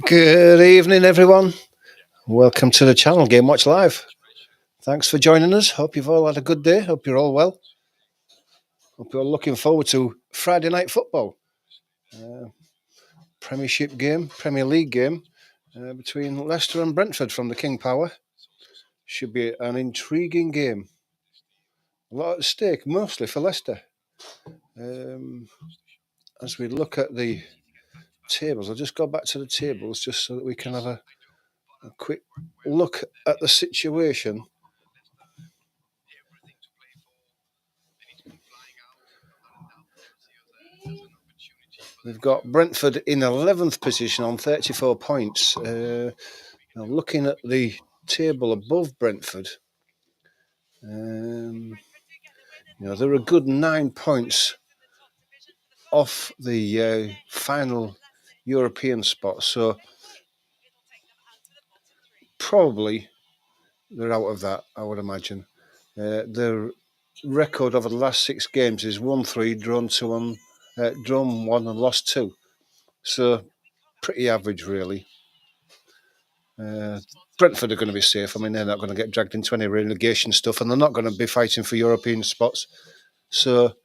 Good evening, everyone. Welcome to the channel, Game Watch Live. Thanks for joining us. Hope you've all had a good day. Hope you're all well. Hope you're all looking forward to Friday night football. Premiership game, Premier League game between Leicester and Brentford from the King Power. Should be an intriguing game. A lot at stake, mostly for Leicester. As we look at the tables, I'll just go back to the tables just so that we can have a quick look at the situation. We've got Brentford in 11th position on 34 points. Now looking at the table above Brentford, they're a good 9 points off the final European spot. So probably they're out of that, I would imagine. Their record over the last 6 games is 1-3, drawn 1 and lost 2. So pretty average, really. Brentford are going to be safe. I mean, they're not going to get dragged into any relegation stuff, and they're not going to be fighting for European spots. So,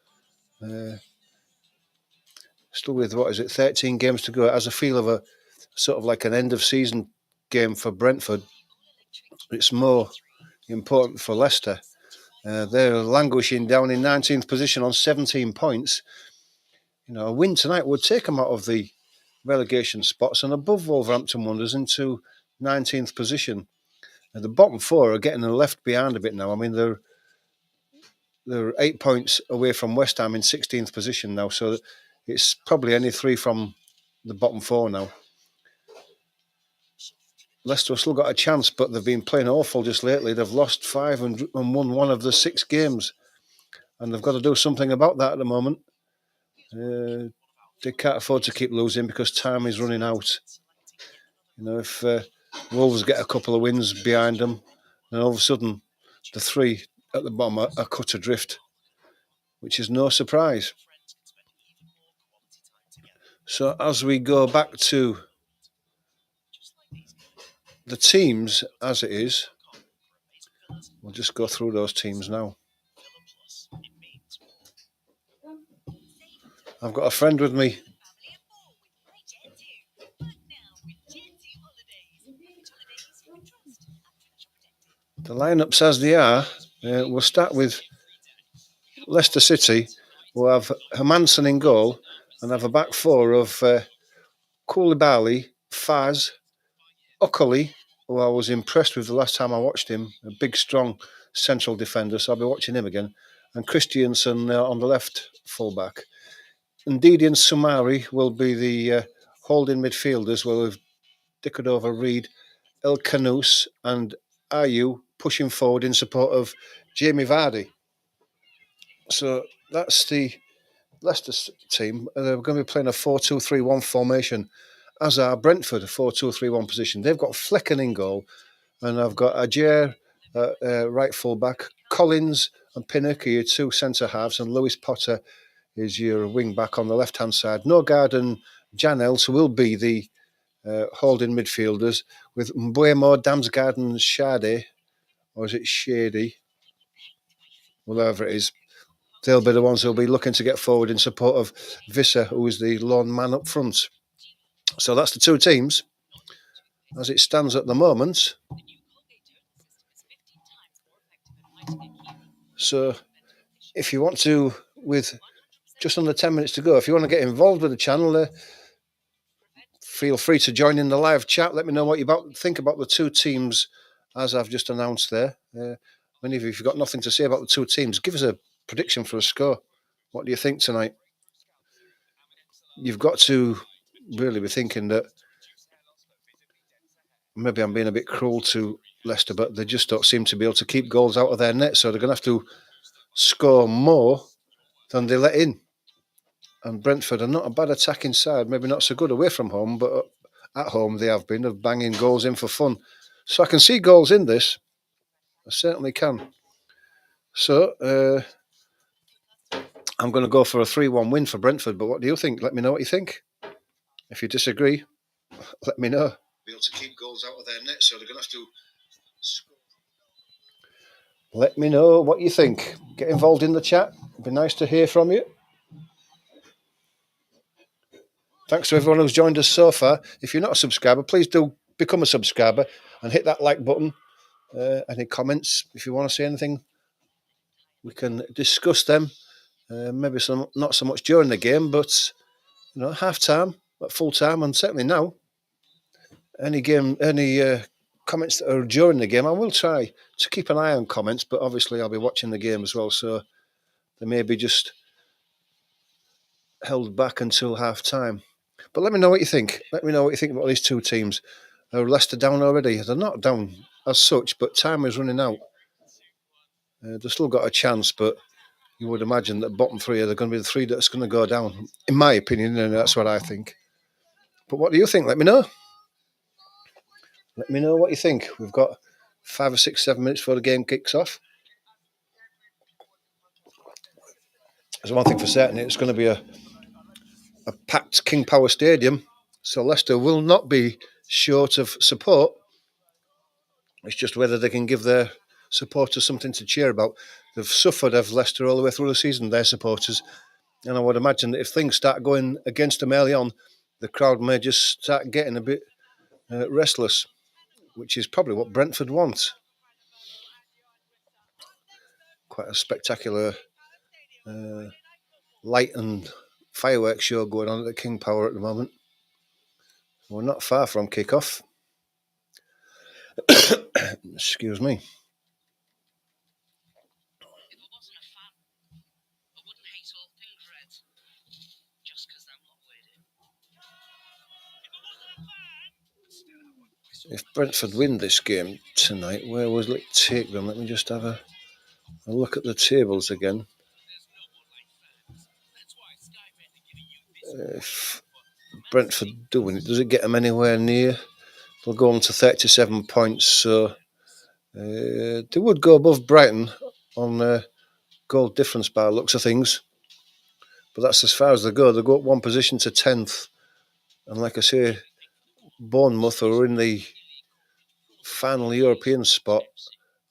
still with 13 games to go. It has a feel of a sort of like an end of season game for Brentford. It's more important for Leicester. They're languishing down in 19th position on 17 points. A win tonight would take them out of the relegation spots and above Wolverhampton Wanderers into 19th position. And the bottom 4 are getting left behind a bit now. I mean, they're 8 points away from West Ham in 16th position now, so it's probably only 3 from the bottom 4 now. Leicester have still got a chance, but they've been playing awful just lately. They've lost 5 and won 1 of the 6 games, and they've got to do something about that at the moment. They can't afford to keep losing because time is running out. If Wolves get a couple of wins behind them, then all of a sudden the 3 at the bottom are cut adrift, which is no surprise. So as we go back to the teams as it is, we'll just go through those teams now. I've got a friend with me. The lineups as they are, we'll start with Leicester City, who have Hermansen in goal and have a back 4 of Koulibaly, Faz, Okoli, who I was impressed with the last time I watched him, a big, strong central defender, so I'll be watching him again, and Christiansen on the left fullback. Ndidi and Sumari will be the holding midfielders, where we've dickered over Reed, El Kanous and Ayew pushing forward in support of Jamie Vardy. So that's the Leicester team. They're going to be playing a 4-2-3-1 formation, as are Brentford, a 4-2-3-1 position. They've got Flecken in goal, and I've got Ajer, right fullback, Collins and Pinnock are your 2 centre halves, and Lewis Potter is your wing back on the left hand side. Norgard and Janels will be the holding midfielders, with Mbuemo, Damsgaard and Shade, or is it Shady? Whatever it is. They'll be the ones who'll be looking to get forward in support of Visser, who is the lone man up front. So that's the 2 teams as it stands at the moment. So if you want to, with just under 10 minutes to go, if you want to get involved with the channel, feel free to join in the live chat. Let me know what you think about the 2 teams as I've just announced there. Many of you, if you've got nothing to say about the 2 teams, give us a prediction for a score. What do you think tonight? You've got to really be thinking that maybe I'm being a bit cruel to Leicester, but they just don't seem to be able to keep goals out of their net, so they're going to have to score more than they let in. And Brentford are not a bad attacking side, maybe not so good away from home, but at home they have been, of banging goals in for fun. So I can see goals in this. I certainly can. So I'm going to go for a 3-1 win for Brentford, but what do you think? Let me know what you think. If you disagree, let me know. Be able to keep goals out of their net, so they're going to have to. Let me know what you think. Get involved in the chat. It'd be nice to hear from you. Thanks to everyone who's joined us so far. If you're not a subscriber, please do become a subscriber and hit that like button. Any comments, if you want to say anything, we can discuss them. Maybe some, not so much during the game, but half time, at full time, and certainly now. Any comments that are during the game, I will try to keep an eye on comments, but obviously I'll be watching the game as well, so they may be just held back until half time. But let me know what you think. Let me know what you think about these two teams. Are Leicester down already? They're not down as such, but time is running out. They've still got a chance, but you would imagine that bottom three are going to be the three that's going to go down, in my opinion, and that's what I think. But what do you think? Let me know. Let me know what you think. We've got 5 or 6, 7 minutes before the game kicks off. There's one thing for certain, it's going to be a packed King Power Stadium, so Leicester will not be short of support. It's just whether they can give their supporters something to cheer about. They've suffered of Leicester all the way through the season, their supporters, and I would imagine that if things start going against them early on, the crowd may just start getting a bit restless, which is probably what Brentford want. Quite a spectacular light and fireworks show going on at the King Power at the moment. We're not far from kick-off. Excuse me. If Brentford win this game tonight, where will it take them? Let me just have a look at the tables again. If Brentford do win it, does it get them anywhere near? They'll go on to 37 points, so they would go above Brighton on goal difference by looks of things. But that's as far as they go. They go up one position to 10th. And like I say, Bournemouth are in the final European spot,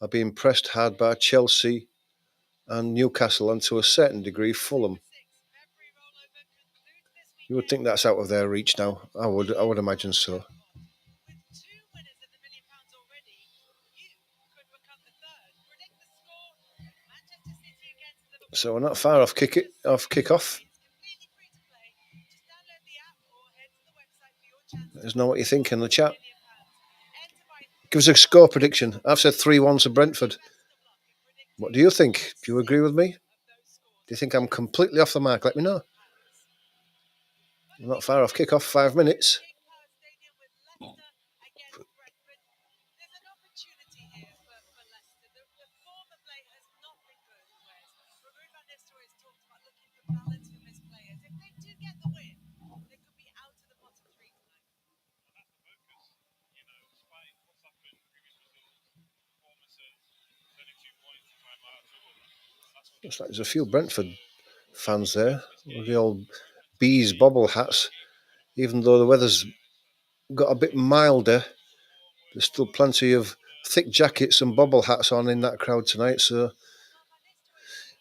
are being pressed hard by Chelsea and Newcastle, and to a certain degree Fulham. You would think that's out of their reach now. I would imagine so. So we're not far off kick-off. Let us know what you think in the chat. Give us a score prediction. I've said 3-1 to Brentford. What do you think? Do you agree with me? Do you think I'm completely off the mark? Let me know. I'm not far off kick-off, 5 minutes. Looks like there's a few Brentford fans there with the old bees bobble hats. Even though the weather's got a bit milder, there's still plenty of thick jackets and bobble hats on in that crowd tonight, so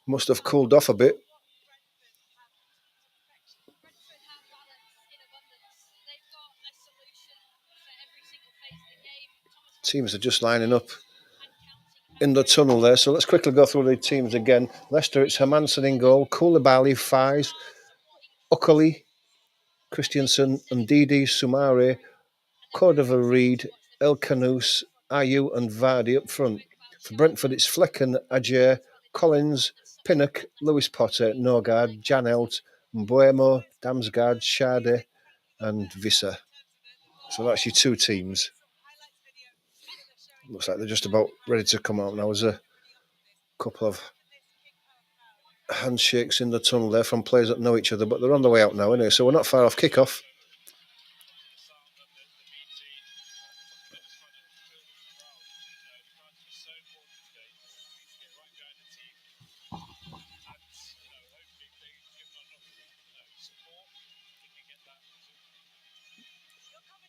must have cooled off a bit. Teams are just lining up in the tunnel there, so let's quickly go through the teams again. Leicester, it's Hermansen in goal, Koulibaly, Faiz, Okoli, Christiansen, Ndidi, Sumare, Cordova Reed, El Canous, Ayew and Vardy up front. For Brentford, it's Flecken, Ajer, Collins, Pinnock, Lewis Potter, Norgard, Janelt, Mbuemo, Damsgaard, Shade and Visser. So that's your two teams. Looks like they're just about ready to come out now. There's a couple of handshakes in the tunnel there from players that know each other, but they're on the way out now anyway, so we're not far off kick-off.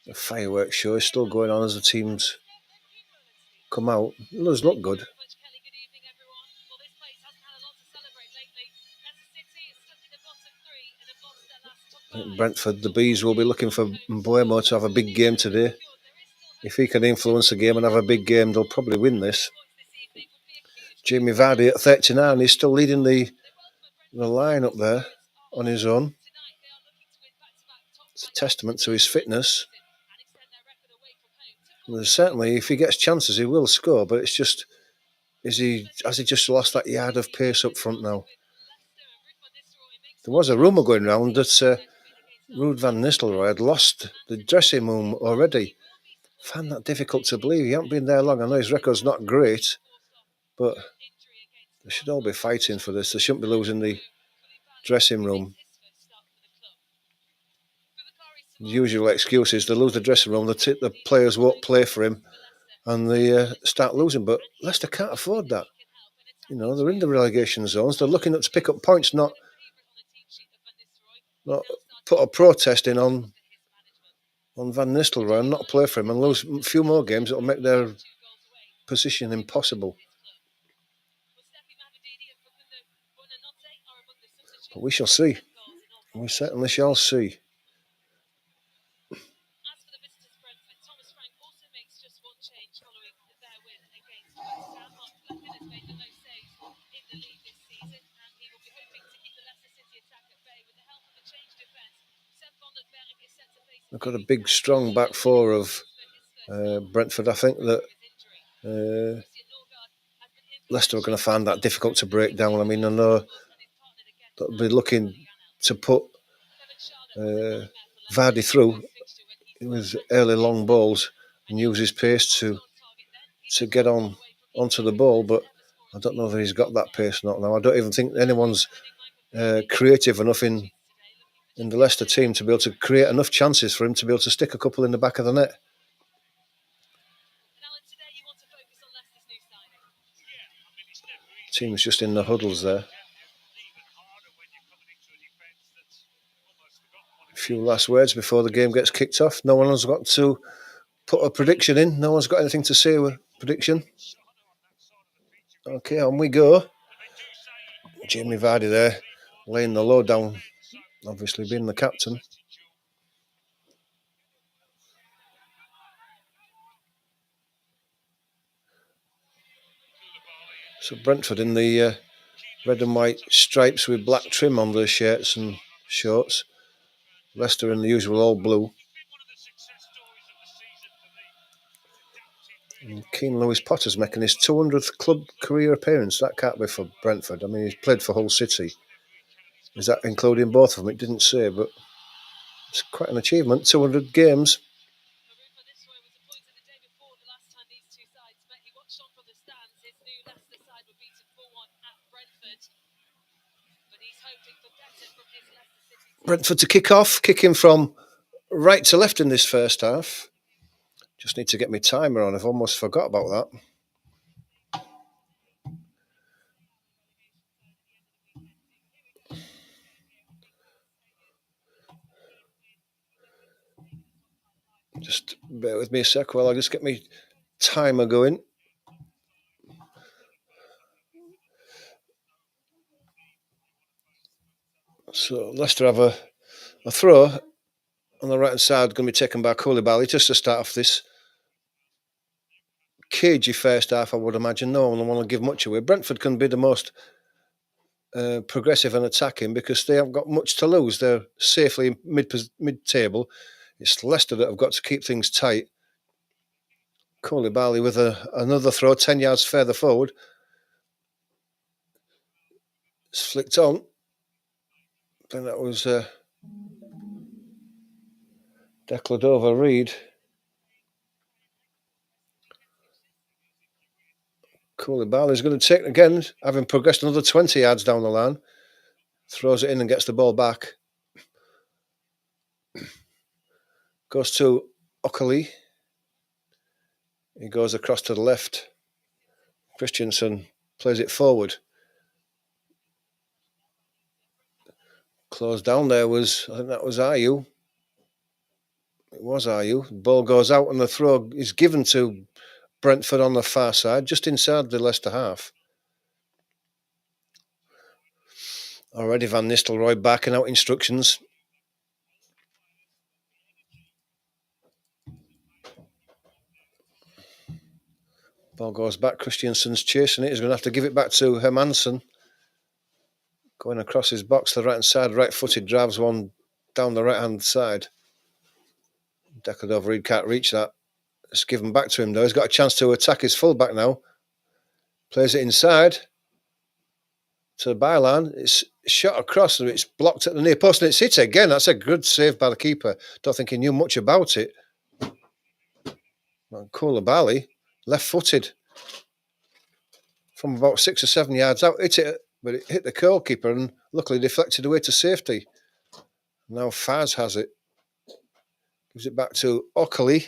The fireworks show is still going on as the teams come out. It does look good. Brentford, the Bees will be looking for Mbuemo to have a big game today. If he can influence the game and have a big game, they'll probably win this. Jamie Vardy at 39, he's still leading the line up there on his own. It's a testament to his fitness. And certainly, if he gets chances, he will score. But it's just, has he just lost that yard of pace up front now? There was a rumour going around that Ruud van Nistelrooy had lost the dressing room already. I find that difficult to believe. He hasn't been there long. I know his record's not great, but they should all be fighting for this. They shouldn't be losing the dressing room. The usual excuse is they lose the dressing room, the players won't play for him, and they start losing. But Leicester can't afford that. You know, they're in the relegation zones. They're looking to pick up points, not put a protest in on Van Nistelrooy and not play for him and lose a few more games. It'll make their position impossible. But we shall see. We certainly shall see. They've got a big, strong back four of Brentford. I think that Leicester are going to find that difficult to break down. I mean, I know they'll be looking to put Vardy through with early long balls and use his pace to get onto the ball, but I don't know if he's got that pace or not now. I don't even think anyone's creative enough in the Leicester team to be able to create enough chances for him to be able to stick a couple in the back of the net. The team's just in the huddles there. A few last words before the game gets kicked off. No one has got to put a prediction in. No one's got anything to say with prediction. Okay, on we go. Jamie Vardy there, laying the low down, obviously being the captain. So Brentford in the red and white stripes with black trim on their shirts and shorts. Leicester in the usual all blue. And Keane Lewis Potter's making his 200th club career appearance. That can't be for Brentford. I mean, he's played for Hull City. Is that including both of them? It didn't say, but it's quite an achievement. 200 games. Brentford to kick off, kicking from right to left in this first half. Just need to get my timer on. I've almost forgot about that. Just bear with me a sec while I just get my timer going. So Leicester have a throw on the right hand side, going to be taken by Koulibaly just to start off this cagey first half, I would imagine. No one will want to give much away. Brentford can be the most progressive and attacking because they haven't got much to lose. They're safely mid-table. It's Leicester that have got to keep things tight. Koulibaly with another throw 10 yards further forward. It's flicked on. I think that was Decladova-Reid. Koulibaly is going to take again, having progressed another 20 yards down the line. Throws it in and gets the ball back. Goes to Okali. He goes across to the left. Christensen plays it forward. Closed down there I think that was Ayew. It was Ayew. The ball goes out and the throw is given to Brentford on the far side, just inside the Leicester half. Already Van Nistelrooy barking out instructions. Ball goes back. Christiansen's chasing it. He's going to have to give it back to Hermansen. Going across his box to the right-hand side. Right-footed drives one down the right-hand side. Declan can't reach that. It's given back to him, though. He's got a chance to attack his full-back now. Plays it inside to the byline. It's shot across and it's blocked at the near post and it's hit again. That's a good save by the keeper. Don't think he knew much about it. Koulibaly, left-footed from about 6 or 7 yards out, hit it, but it hit the goalkeeper and luckily deflected away to safety. Now Faz has it. Gives it back to Ockley.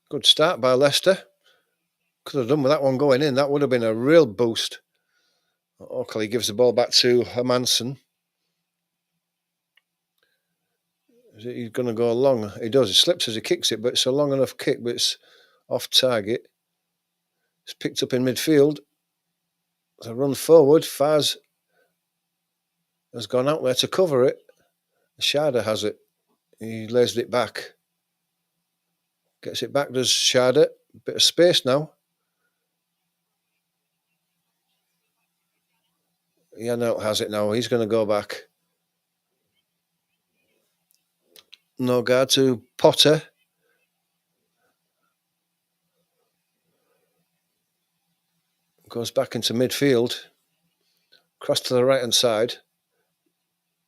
Good start by Leicester. Could have done with that one going in. That would have been a real boost. Ockley gives the ball back to Hermansen. He's going to go long. He does. He slips as he kicks it, but it's a long enough kick, but it's off target. It's picked up in midfield. It's a run forward. Faz has gone out there to cover it. Sharda has it. He lays it back. Gets it back, does Sharda. Bit of space now. Janelt has it now. He's going to go back. No guard to Potter. Goes back into midfield. Cross to the right-hand side.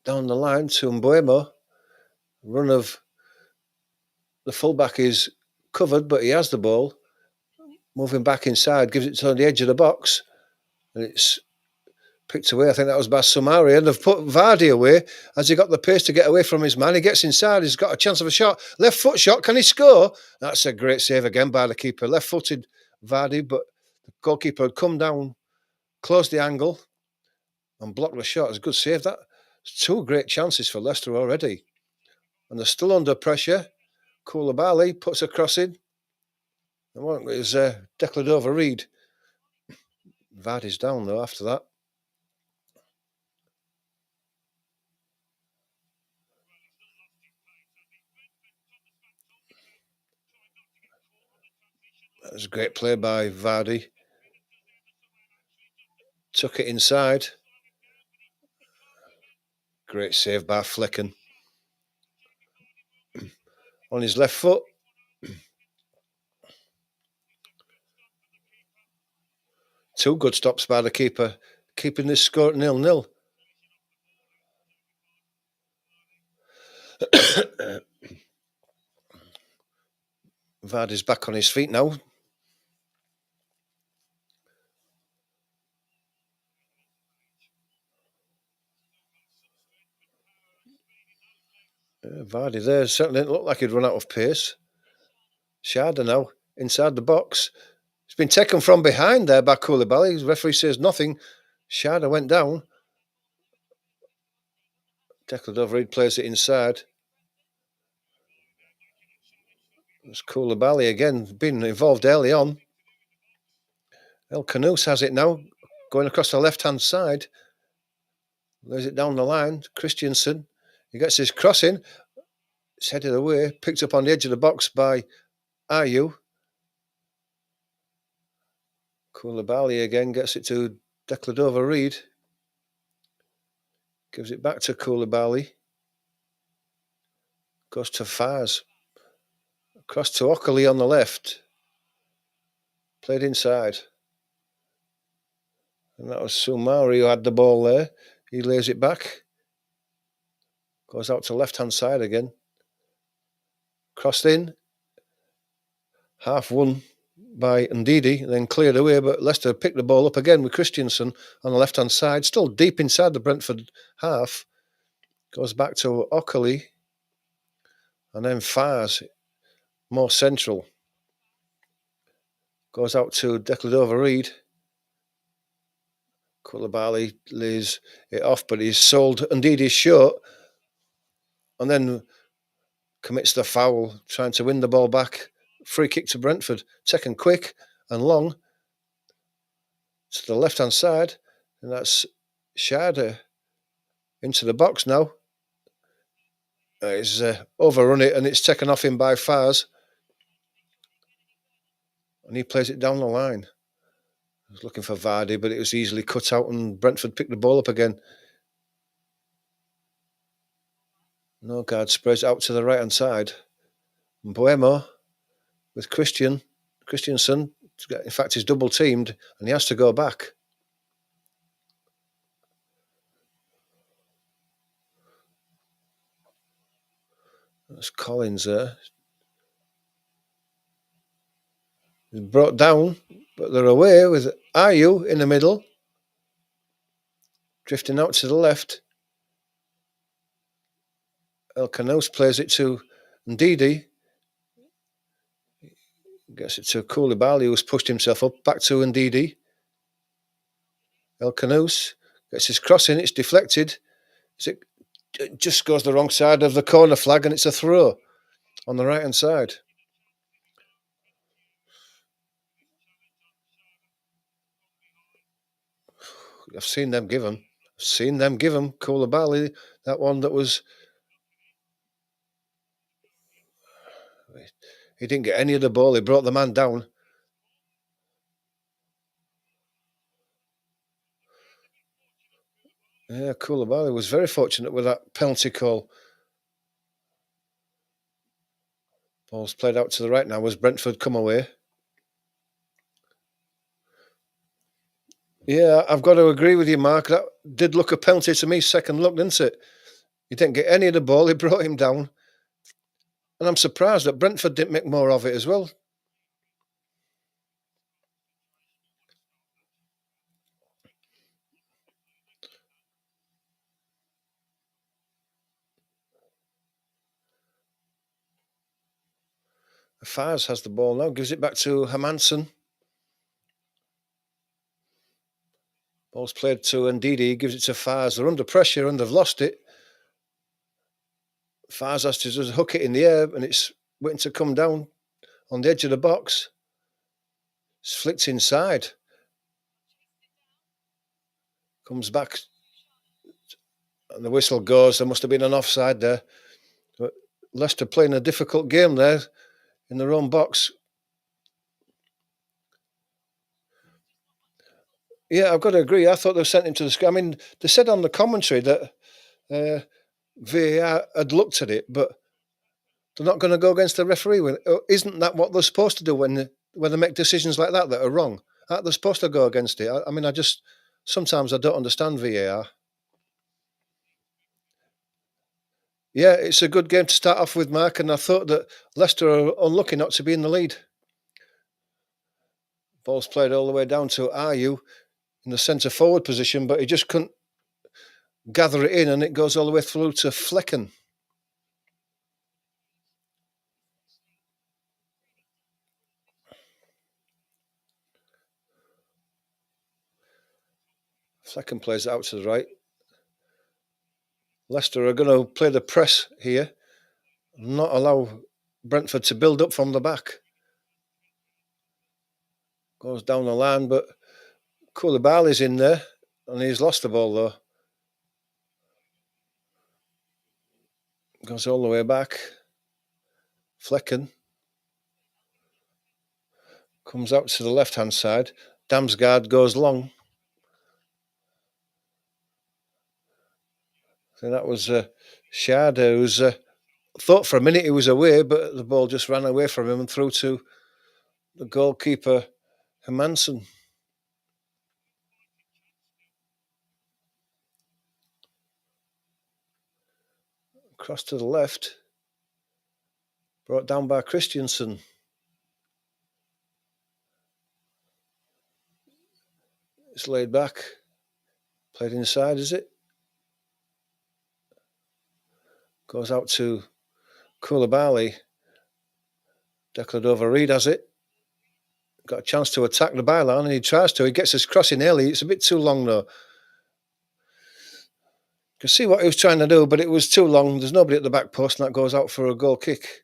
Down the line to Mbuemo. Run of the fullback is covered, but he has the ball. Moving back inside, gives it to the edge of the box. And it's picked away. I think that was by Sumari. And they've put Vardy away. Has he got the pace to get away from his man? He gets inside. He's got a chance of a shot. Left foot shot. Can he score? That's a great save again by the keeper. Left-footed Vardy, but the goalkeeper had come down, closed the angle, and blocked the shot. It's a good save. That's two great chances for Leicester already. And they're still under pressure. Koulibaly puts a cross in. It was Declan Reed. Vardy's down, though, after that. That was a great play by Vardy. Took it inside. Great save by Flecken. On his left foot. Two good stops by the keeper, keeping this score at 0-0. Vardy's back on his feet now. Vardy there certainly didn't look like he'd run out of pace. Sharda now inside the box. It's been taken from behind there by Koulibaly. The referee says nothing. Sharda went down. Declan Reed plays it inside. It's Koulibaly again, been involved early on. El Canoes has it now, going across the left-hand side. Lays it down the line. Christiansen, he gets his cross in. It's headed away, picked up on the edge of the box by Ayew. Koulibaly again gets it to Declan Reed. Gives it back to Koulibaly. Goes to Faz. Across to Ockley on the left. Played inside. And that was Sumari who had the ball there. He lays it back. Goes out to left-hand side again. Crossed in. Half won by Ndidi, then cleared away, but Leicester picked the ball up again with Christiansen on the left-hand side, still deep inside the Brentford half. Goes back to Ockley. And then Faz, more central. Goes out to Declan Reed. Koulibaly lays it off, but he's sold Ndidi's short. and then commits the foul, trying to win the ball back. Free kick to Brentford, taken quick and long to the left-hand side, and that's Sharder into the box now. He's overrun it, and it's taken off him by Fars, and he plays it down the line. I was looking for Vardy, but it was easily cut out, and Brentford picked the ball up again. Norgard sprays it out to the right-hand side. Buemo with Christiansen. In fact, he's double-teamed, and he has to go back. That's Collins there. He's brought down, but they're away with Ayew in the middle. Drifting out to the left. El Canos plays it to Ndidi. Gets it to Koulibaly, who's pushed himself up. Back to Ndidi. El Canos gets his cross in. It's deflected. It just goes the wrong side of the corner flag, and it's a throw on the right-hand side. I've seen them give him. Koulibaly, that one that was... He didn't get any of the ball. He brought the man down. Yeah, Koulibaly was very fortunate with that penalty call. Ball's played out to the right now as Brentford come away. Yeah, I've got to agree with you, Mark. That did look a penalty to me, second look, didn't it? He didn't get any of the ball. He brought him down. And I'm surprised that Brentford didn't make more of it as well. Fars has the ball now, gives it back to Hermansen. Ball's played to Ndidi, gives it to Fars. They're under pressure and they've lost it. Fars has to just hook it in the air, and it's waiting to come down on the edge of the box. It's flicked inside. Comes back, and the whistle goes. There must have been an offside there. But Leicester playing a difficult game there in their own box. Yeah, I've got to agree. I thought they sent him to the scrum. I mean, they said on the commentary that VAR had looked at it, but they're not going to go against the referee. Isn't that what they're supposed to do when they make decisions like that are wrong? Aren't they supposed to go against it? I mean, sometimes I don't understand VAR. Yeah, it's a good game to start off with, Mark, and I thought that Leicester are unlucky not to be in the lead. Ball's played all the way down to Ayew in the centre forward position, but he just couldn't gather it in, and it goes all the way through to Flecken. Flecken plays it out to the right. Leicester are going to play the press here, not allow Brentford to build up from the back. Goes down the line, but Koulibaly's in there, and he's lost the ball though. Goes all the way back. Flecken comes out to the left-hand side. Damsgaard goes long. I think that was Sharder, who's thought for a minute he was away, but the ball just ran away from him and through to the goalkeeper, Hermansen. Cross to the left. Brought down by Christiansen. It's laid back. Played inside, is it? Goes out to Koulibaly. Declan Over-Reed has it. Got a chance to attack the byline, and he tries to. He gets his crossing early. It's a bit too long, though. Can see what he was trying to do, but it was too long. There's nobody at the back post, and that goes out for a goal kick.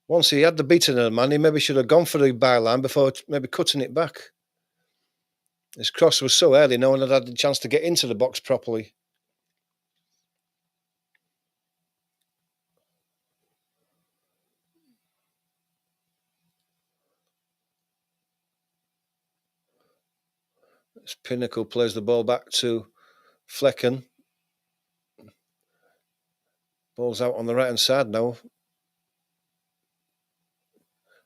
Once he had the beating of the man, he maybe should have gone for the byline before maybe cutting it back. His cross was so early, no one had had the chance to get into the box properly. This Pinnacle plays the ball back to Flecken. Ball's out on the right-hand side now.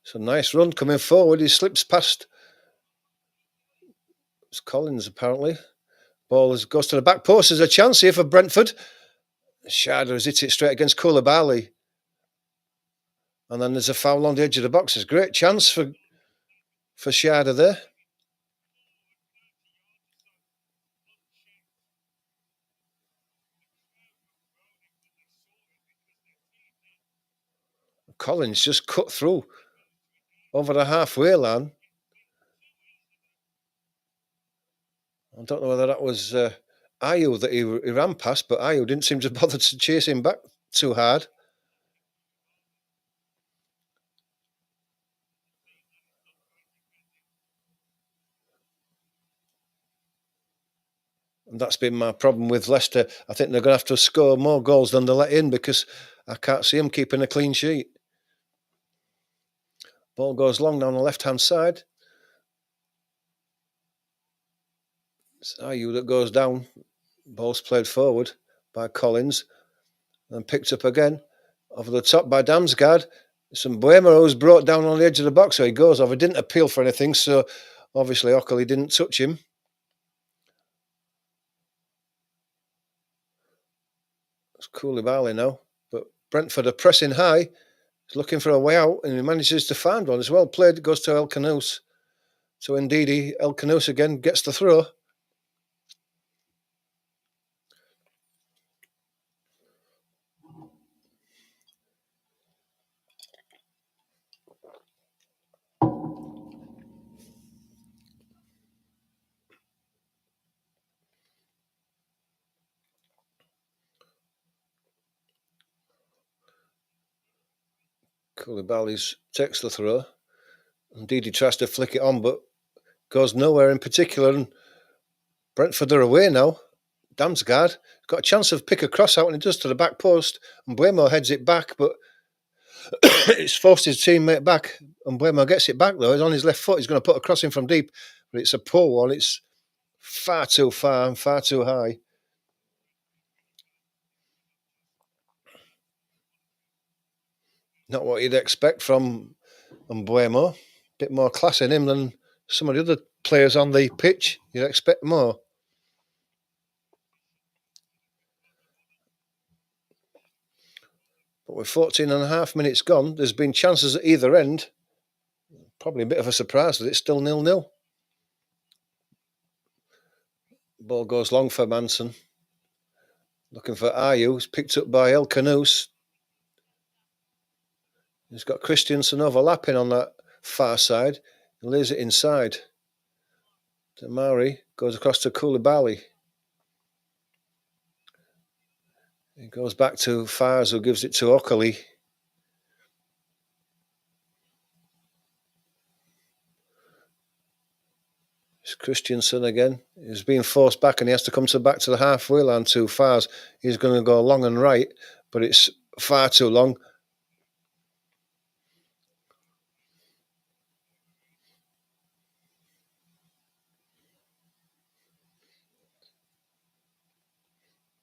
It's a nice run coming forward. He slips past. It's Collins, apparently. Ball goes to the back post. There's a chance here for Brentford. Sharda has hit it straight against Koulibaly. And then there's a foul on the edge of the box. It's a great chance for Sharda there. Collins just cut through over the halfway line. I don't know whether that was Ayew that he ran past, but Ayew didn't seem to bother to chase him back too hard. And that's been my problem with Leicester. I think they're going to have to score more goals than they let in because I can't see them keeping a clean sheet. Ball goes long down the left-hand side. It's Ayew that goes down. Ball's played forward by Collins and picked up again over the top by Damsgaard. Some Buemo's brought down on the edge of the box, so he goes over. Didn't appeal for anything, so obviously Ockley didn't touch him. It's Koulibaly now, but Brentford are pressing high. He's looking for a way out, and he manages to find one as well. Played, goes to El Kanous. So indeed, El Kanous again gets the throw. Koulibaly takes the throw. Indeed, he tries to flick it on, but goes nowhere in particular. And Brentford are away now. Damsgaard got a chance of pick a cross out, and he does to the back post. And Buemo heads it back, but it's forced his teammate back. And Buemo gets it back, though. He's on his left foot. He's going to put a cross in from deep, but it's a poor one. It's far too far and far too high. Not what you'd expect from Buemo. A bit more class in him than some of the other players on the pitch. You'd expect more. But with 14 and a half minutes gone, there's been chances at either end. Probably a bit of a surprise that it's still 0-0. Ball goes long for Manson. Looking for Ayew. It's picked up by El Kanous. He's got Christensen overlapping on that far side. He lays it inside. Damari goes across to Koulibaly. He goes back to Fars, who gives it to Ockley. It's Christensen again. He's being forced back and he has to come back to the halfway line to Fars. He's going to go long and right, but it's far too long.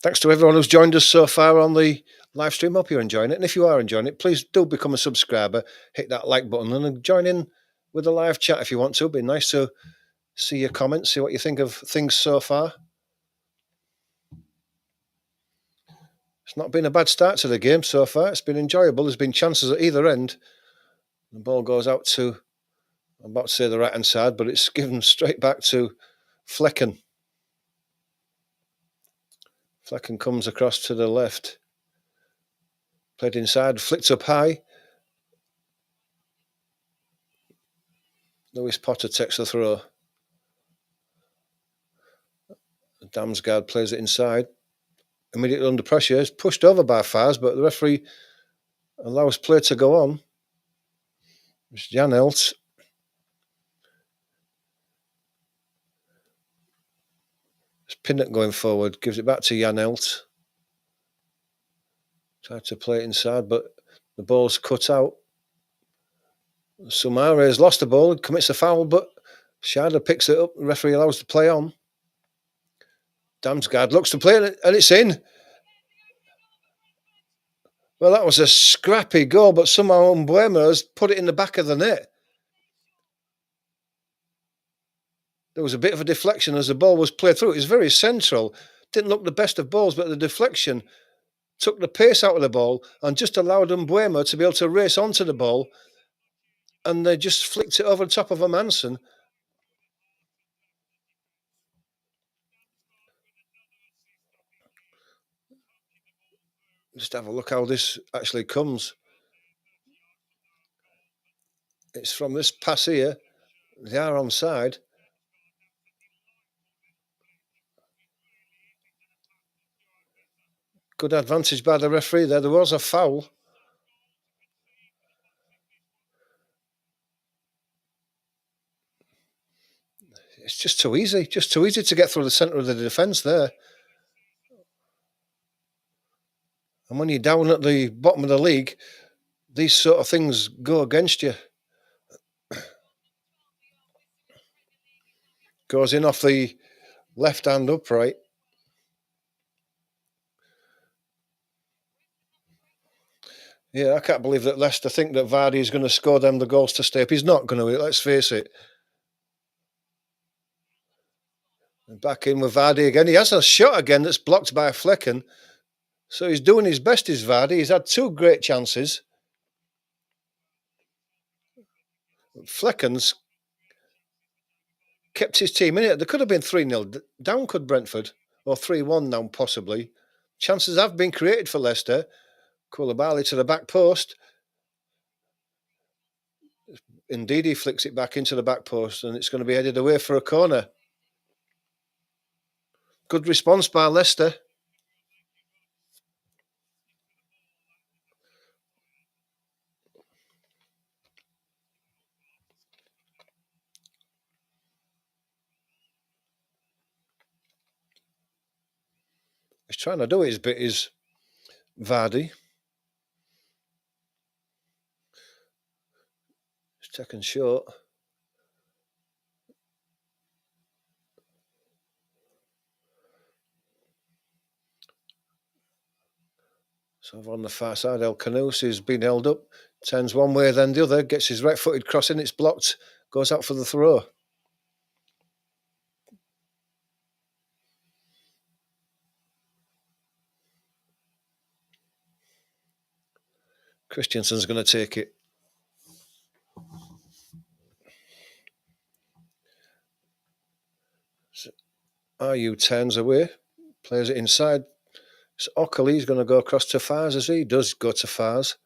Thanks to everyone who's joined us so far on the live stream. Hope you're enjoying it. And if you are enjoying it, please do become a subscriber, hit that like button and join in with the live chat if you want to. It'd be nice to see your comments, see what you think of things so far. It's not been a bad start to the game so far. It's been enjoyable. There's been chances at either end. The ball goes out to, I'm about to say the right-hand side, but it's given straight back to Flecken. Flecken comes across to the left. Played inside, flicked up high. Lewis Potter takes the throw. Damsgaard plays it inside. Immediately under pressure, is pushed over by Fars, but the referee allows play to go on. It's Janelt. It's Pinnock going forward, gives it back to Janelt. Tried to play it inside, but the ball's cut out. Sumare has lost the ball, commits a foul, but Schade picks it up. The referee allows the play on. Damsgaard looks to play it, and it's in. Well, that was a scrappy goal, but somehow Mbuema has put it in the back of the net. There was a bit of a deflection as the ball was played through. It was very central. Didn't look the best of balls, but the deflection took the pace out of the ball and just allowed Mbuema to be able to race onto the ball. And they just flicked it over the top of a Manson. Just have a look how this actually comes. It's from this pass here. They are onside. Good advantage by the referee there. There was a foul. It's just too easy to get through the centre of the defence there. And when you're down at the bottom of the league, these sort of things go against you. Goes in off the left hand upright. Yeah, I can't believe that Leicester think that Vardy is going to score them the goals to stay up. He's not going to, let's face it. And back in with Vardy again. He has a shot again that's blocked by Flecken. So he's doing his best, is Vardy. He's had two great chances. Flecken's kept his team in it. There could have been 3-0 down, could Brentford, or 3-1 now, possibly. Chances have been created for Leicester. Koulibaly to the back post. Indeed, he flicks it back into the back post, and it's going to be headed away for a corner. Good response by Leicester. He's trying to do his bit, is Vardy. He's taken short. So over on the far side, El Canouse has been held up. Turns one way, then the other. Gets his right-footed cross in. It's blocked. Goes out for the throw. Christensen's going to take it. So Ayew turns away. Plays it inside. So Ockley's going to go across to Fars, as he does go to Fars.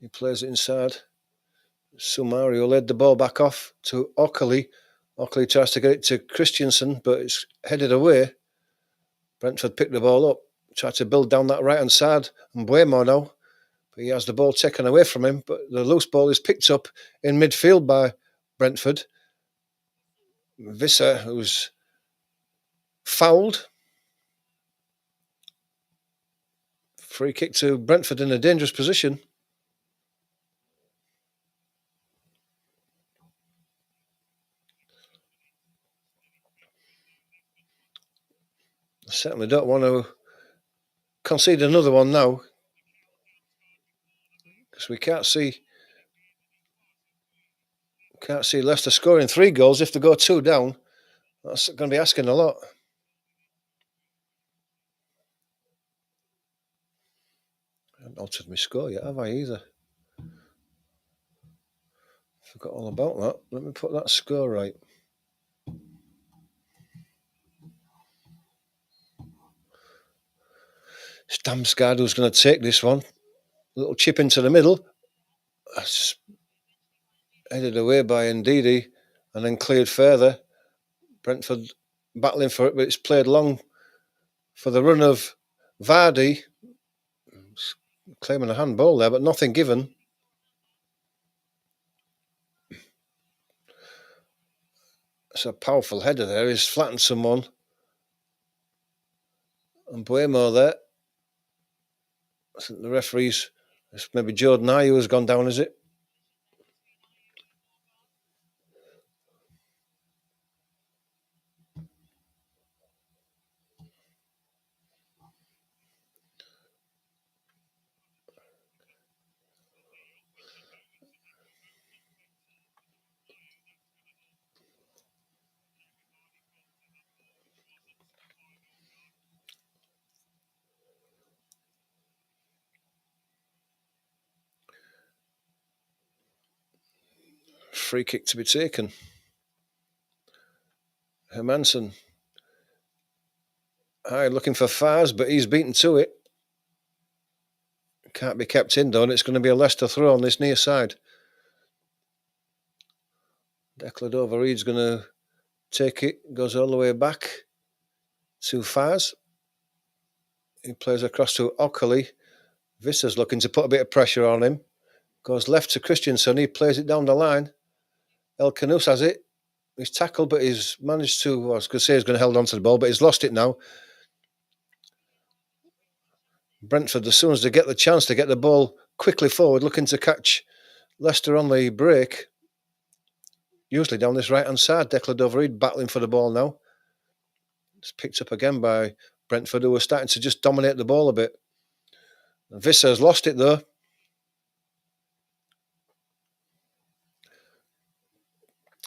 He plays it inside. Sumario led the ball back off to Ockley. Ockley tries to get it to Christensen, but it's headed away. Brentford picked the ball up, tried to build down that right-hand side. And Mbuema now, but he has the ball taken away from him. But the loose ball is picked up in midfield by Brentford. Visser, who's fouled. Free kick to Brentford in a dangerous position. I certainly don't want to concede another one now, because we can't see Leicester scoring 3 goals if they go 2 down. That's going to be asking a lot. I haven't altered my score yet, have I, either? Forgot all about that. Let me put that score right. It's Damsgaard who's going to take this one. Little chip into the middle. That's headed away by Ndidi and then cleared further. Brentford battling for it, but it's played long for the run of Vardy. Claiming a handball there, but nothing given. It's a powerful header there. He's flattened someone. And Buemo there. I think the referees, it's maybe Jordan Ayew has gone down, is it? Free kick to be taken. Hermansen. Looking for Fars, but he's beaten to it. Can't be kept in, though, and it's going to be a Leicester throw on this near side. Declan Overeed's going to take it, goes all the way back to Fars. He plays across to Ockley. Visser's looking to put a bit of pressure on him. Goes left to Christensen. He plays it down the line. El Canus has it. He's tackled, but he's managed to, I was going to say he's going to hold on to the ball, but he's lost it now. Brentford, as soon as they get the chance to get the ball quickly forward, looking to catch Leicester on the break. Usually down this right-hand side. Declan Overeed battling for the ball now. It's picked up again by Brentford, who are starting to just dominate the ball a bit. Visser's lost it, though.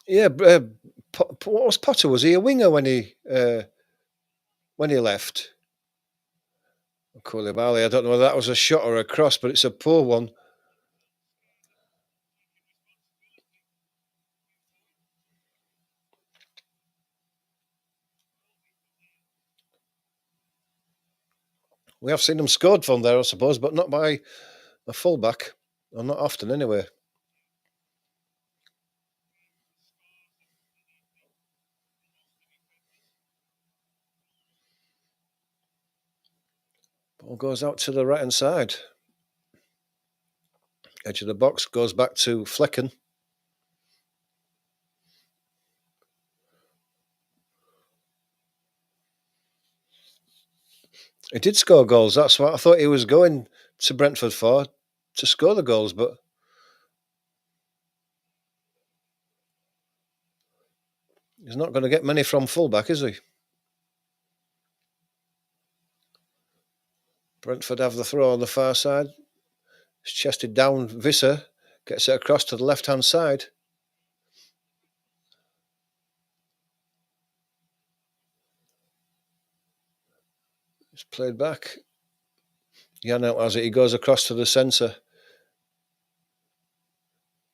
Yeah, what was Potter? Was he a winger when he left? Koulibaly, I don't know whether that was a shot or a cross, but it's a poor one. We have seen them scored from there, I suppose, but not by a fullback, or not often anyway. Ball goes out to the right-hand side. Edge of the box, goes back to Flecken. He did score goals. That's what I thought he was going to Brentford for, to score the goals, but he's not going to get many from fullback, is he? Brentford have the throw on the far side. It's chested down. Visser gets it across to the left-hand side. It's played back. Janelt has it. He goes across to the centre.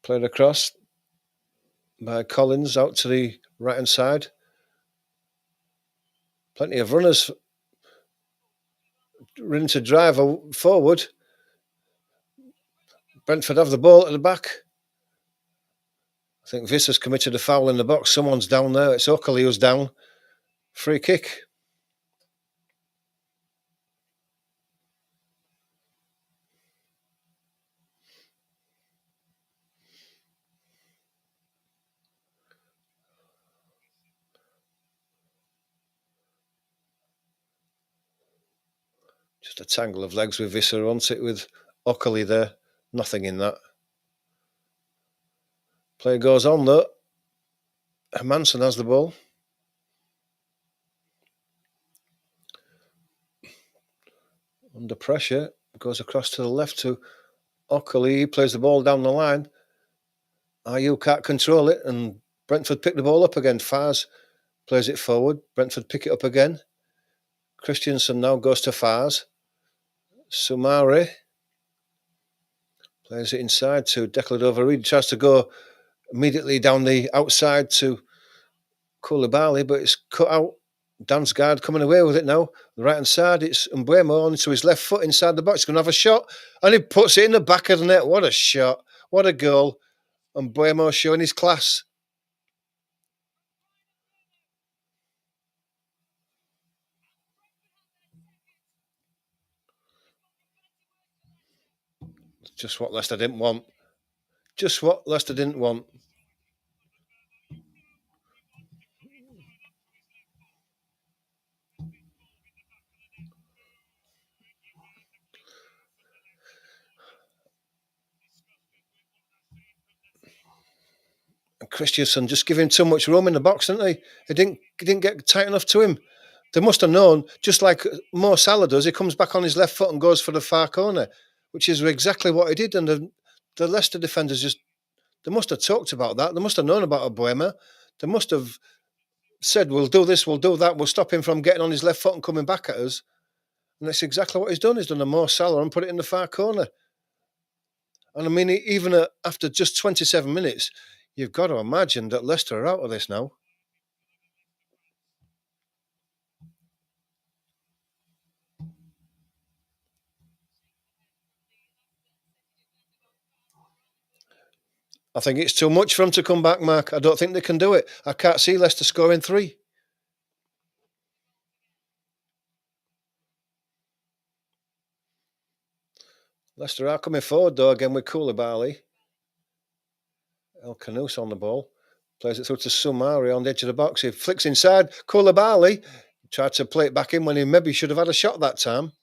Played across by Collins out to the right-hand side. Plenty of runners running to drive forward. Brentford have the ball at the back. I think Visser's committed a foul in the box. Someone's down there. It's Ockley who's down. Free kick. Just a tangle of legs with Visser, wants it with Ockley there. Nothing in that. Play goes on though. Manson has the ball. Under pressure. Goes across to the left to Ockley. He plays the ball down the line. Ayew can't control it, and Brentford pick the ball up again. Fars plays it forward. Brentford pick it up again. Christensen now goes to Fars. Sumare plays it inside to Declan Overeed. Tries to go immediately down the outside to Koulibaly, but it's cut out. Dansgaard coming away with it now. The right hand side, it's Mbuemo onto his left foot inside the box. He's going to have a shot, and he puts it in the back of the net. What a shot. What a goal. Mbuemo showing his class. Just what Leicester didn't want. Just what Leicester didn't want. And Christensen just gave him too much room in the box, didn't they? He didn't get tight enough to him. They must have known, just like Mo Salah does, he comes back on his left foot and goes for the far corner, which is exactly what he did. And the Leicester defenders they must have talked about that. They must have known about Abuema. They must have said, we'll do this, we'll do that, we'll stop him from getting on his left foot and coming back at us. And that's exactly what he's done. He's done a Mo Salah and put it in the far corner. And I mean, even after just 27 minutes, you've got to imagine that Leicester are out of this now. I think it's too much for them to come back, Mark. I don't think they can do it. I can't see Leicester scoring 3. Leicester are coming forward, though, again with Koulibaly. El Canous on the ball. Plays it through to Soumare on the edge of the box. He flicks inside. Koulibaly tried to play it back in when he maybe should have had a shot that time.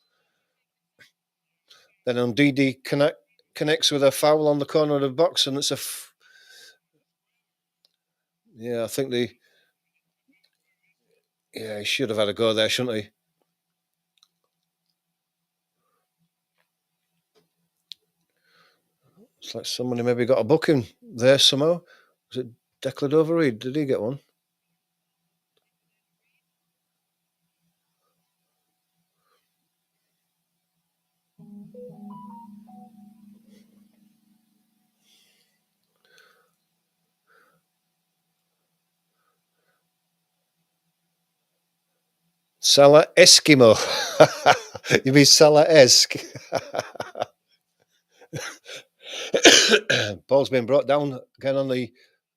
Then Ndidi connects with a foul on the corner of the box, and it's I think he should have had a go there, shouldn't he? It's like somebody maybe got a booking there somehow. Was it Declan Overeed? Did he get one? Salah Eskimo. You mean Salah-esque? Ball's been brought down again on the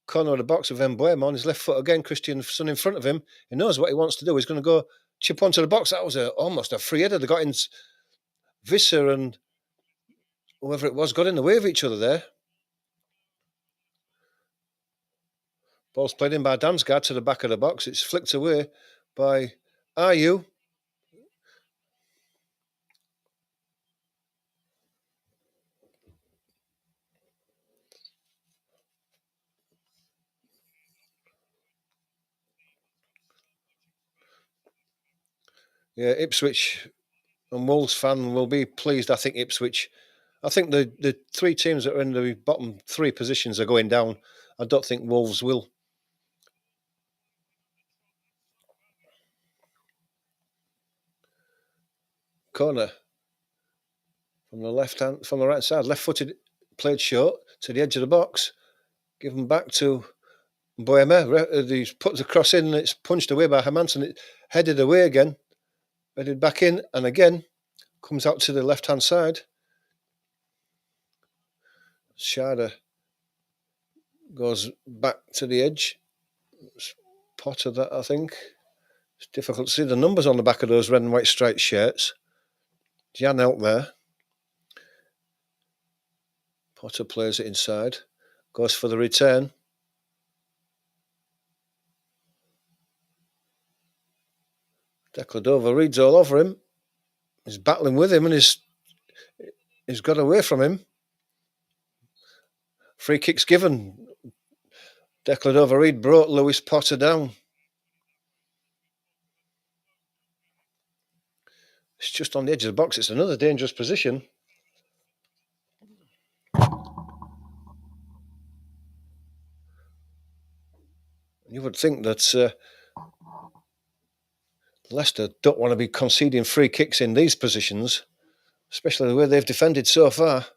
corner of the box with Mbuemo on his left foot again. Christensen in front of him. He knows what he wants to do. He's going to go chip onto the box. That was almost a free header. They got in. Visser and whoever it was got in the way of each other there. Ball's played in by Damsgaard to the back of the box. It's flicked away by Ayew. Yeah, Ipswich and Wolves fan will be pleased. I think Ipswich. I think the 3 teams that are in the bottom 3 positions are going down. I don't think Wolves will. Corner from the right side, left-footed, played short to the edge of the box, given back to Mbuemo. He's put the cross in and it's punched away by Hermansen. It headed away again, headed back in, and again comes out to the left-hand side. Sharda goes back to the edge. Potter, that I think. It's difficult to see the numbers on the back of those red and white striped shirts. Jan out there. Potter plays it inside. Goes for the return. Declan reads all over him. He's battling with him and he's got away from him. Free kicks given. Declan Overeed brought Lewis Potter down. It's just on the edge of the box. It's another dangerous position. You would think that Leicester don't want to be conceding free kicks in these positions, especially the way they've defended so far.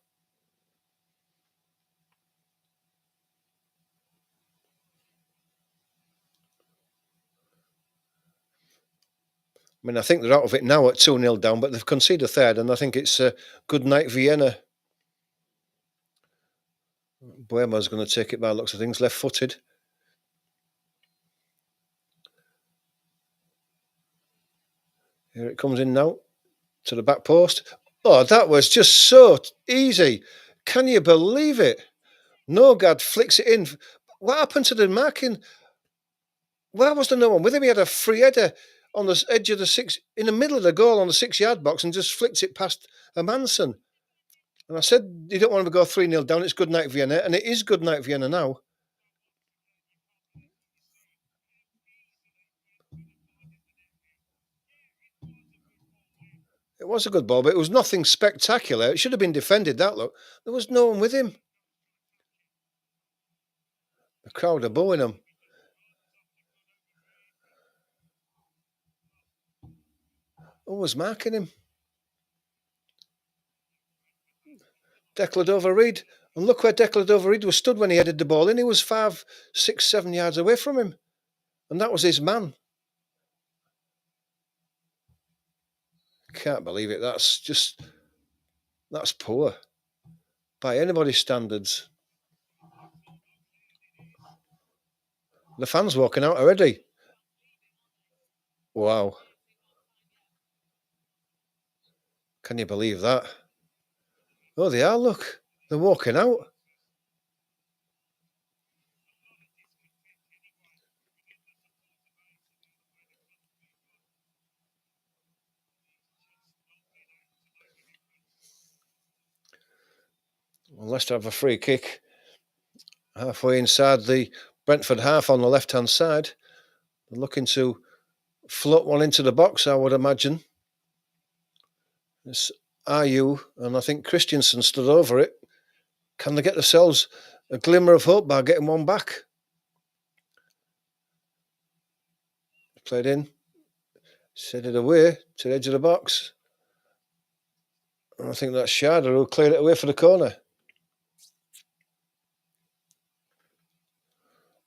I mean, I think they're out of it now at 2-0 down, but they've conceded a third, and I think it's good night Vienna. Buemo's going to take it by the looks of things, left-footed. Here it comes in now to the back post. Oh, that was just so easy. Can you believe it? Nogard flicks it in. What happened to the marking? Why was there no one with him? He had a free header on the edge of the six, in the middle of the goal on the 6 yard box, and just flicked it past a Manson. And I said, you don't want to go 3-0 down. It's good night Vienna. And it is good night Vienna now. It was a good ball, but it was nothing spectacular. It should have been defended, that look. There was no one with him. The crowd are booing him. Who was marking him? Declan Reid. And look where Declan Reid was stood when he headed the ball in. He was 5, 6, 7 yards away from him. And that was his man. Can't believe it. That's poor. By anybody's standards. The fans walking out already. Wow. Can you believe that? Oh, they are, look. They're walking out. Well, Leicester have a free kick halfway inside the Brentford half on the left-hand side. They're looking to float one into the box, I would imagine. It's Ayew, and I think Christensen stood over it. Can they get themselves a glimmer of hope by getting one back? Played in, set it away to the edge of the box. And I think that's Sharder who cleared it away for the corner.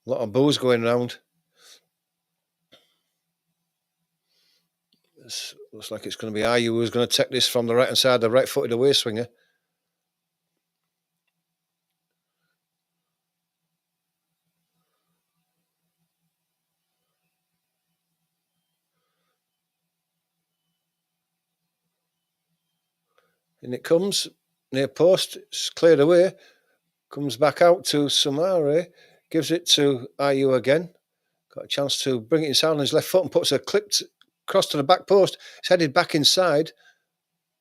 A lot of boos going around. Looks like it's going to be Ayew who's going to take this from the right-hand side, the right-footed away swinger. And it comes near post, it's cleared away, comes back out to Sumare, gives it to Ayew again. Got a chance to bring it inside on his left foot and puts a clipped cross to the back post. It's headed back inside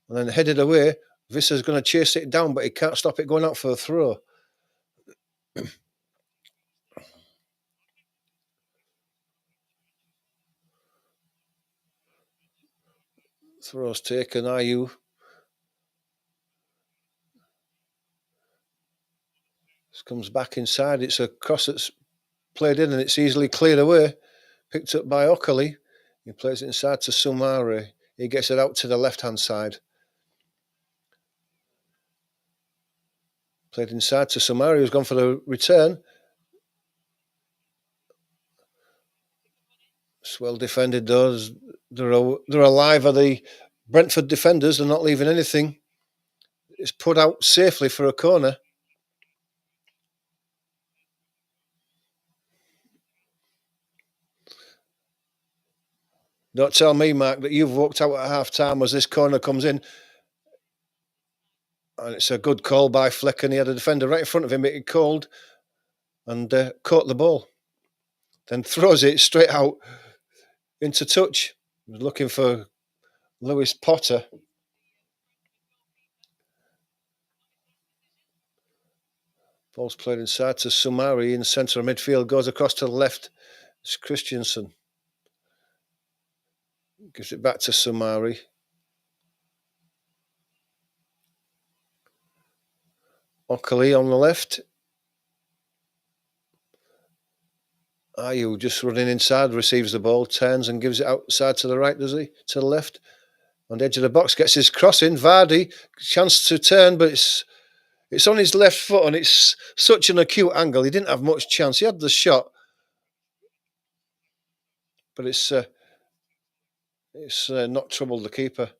and then headed away. Visser's going to chase it down, but he can't stop it going out for a throw. Throw's taken, Ayew. This comes back inside. It's a cross that's played in and it's easily cleared away. Picked up by Ockley. He plays it inside to Sumare. He gets it out to the left-hand side. Played inside to Sumare, who's gone for the return. It's well defended, though. They're alive, are the Brentford defenders. They're not leaving anything. It's put out safely for a corner. Don't tell me, Mark, that you've walked out at half-time as this corner comes in. And it's a good call by Fleck, and he had a defender right in front of him, but he called and caught the ball. Then throws it straight out into touch. He was looking for Lewis Potter. Ball's played inside to Sumari in the centre of midfield, goes across to the left. It's Christensen. Gives it back to Sumari. Ockley on the left. Ayew just running inside, receives the ball, turns and gives it outside to the right, does he? To the left. On the edge of the box, gets his cross in. Vardy, chance to turn, but it's on his left foot and it's such an acute angle. He didn't have much chance. He had the shot, but it's not troubled the keeper.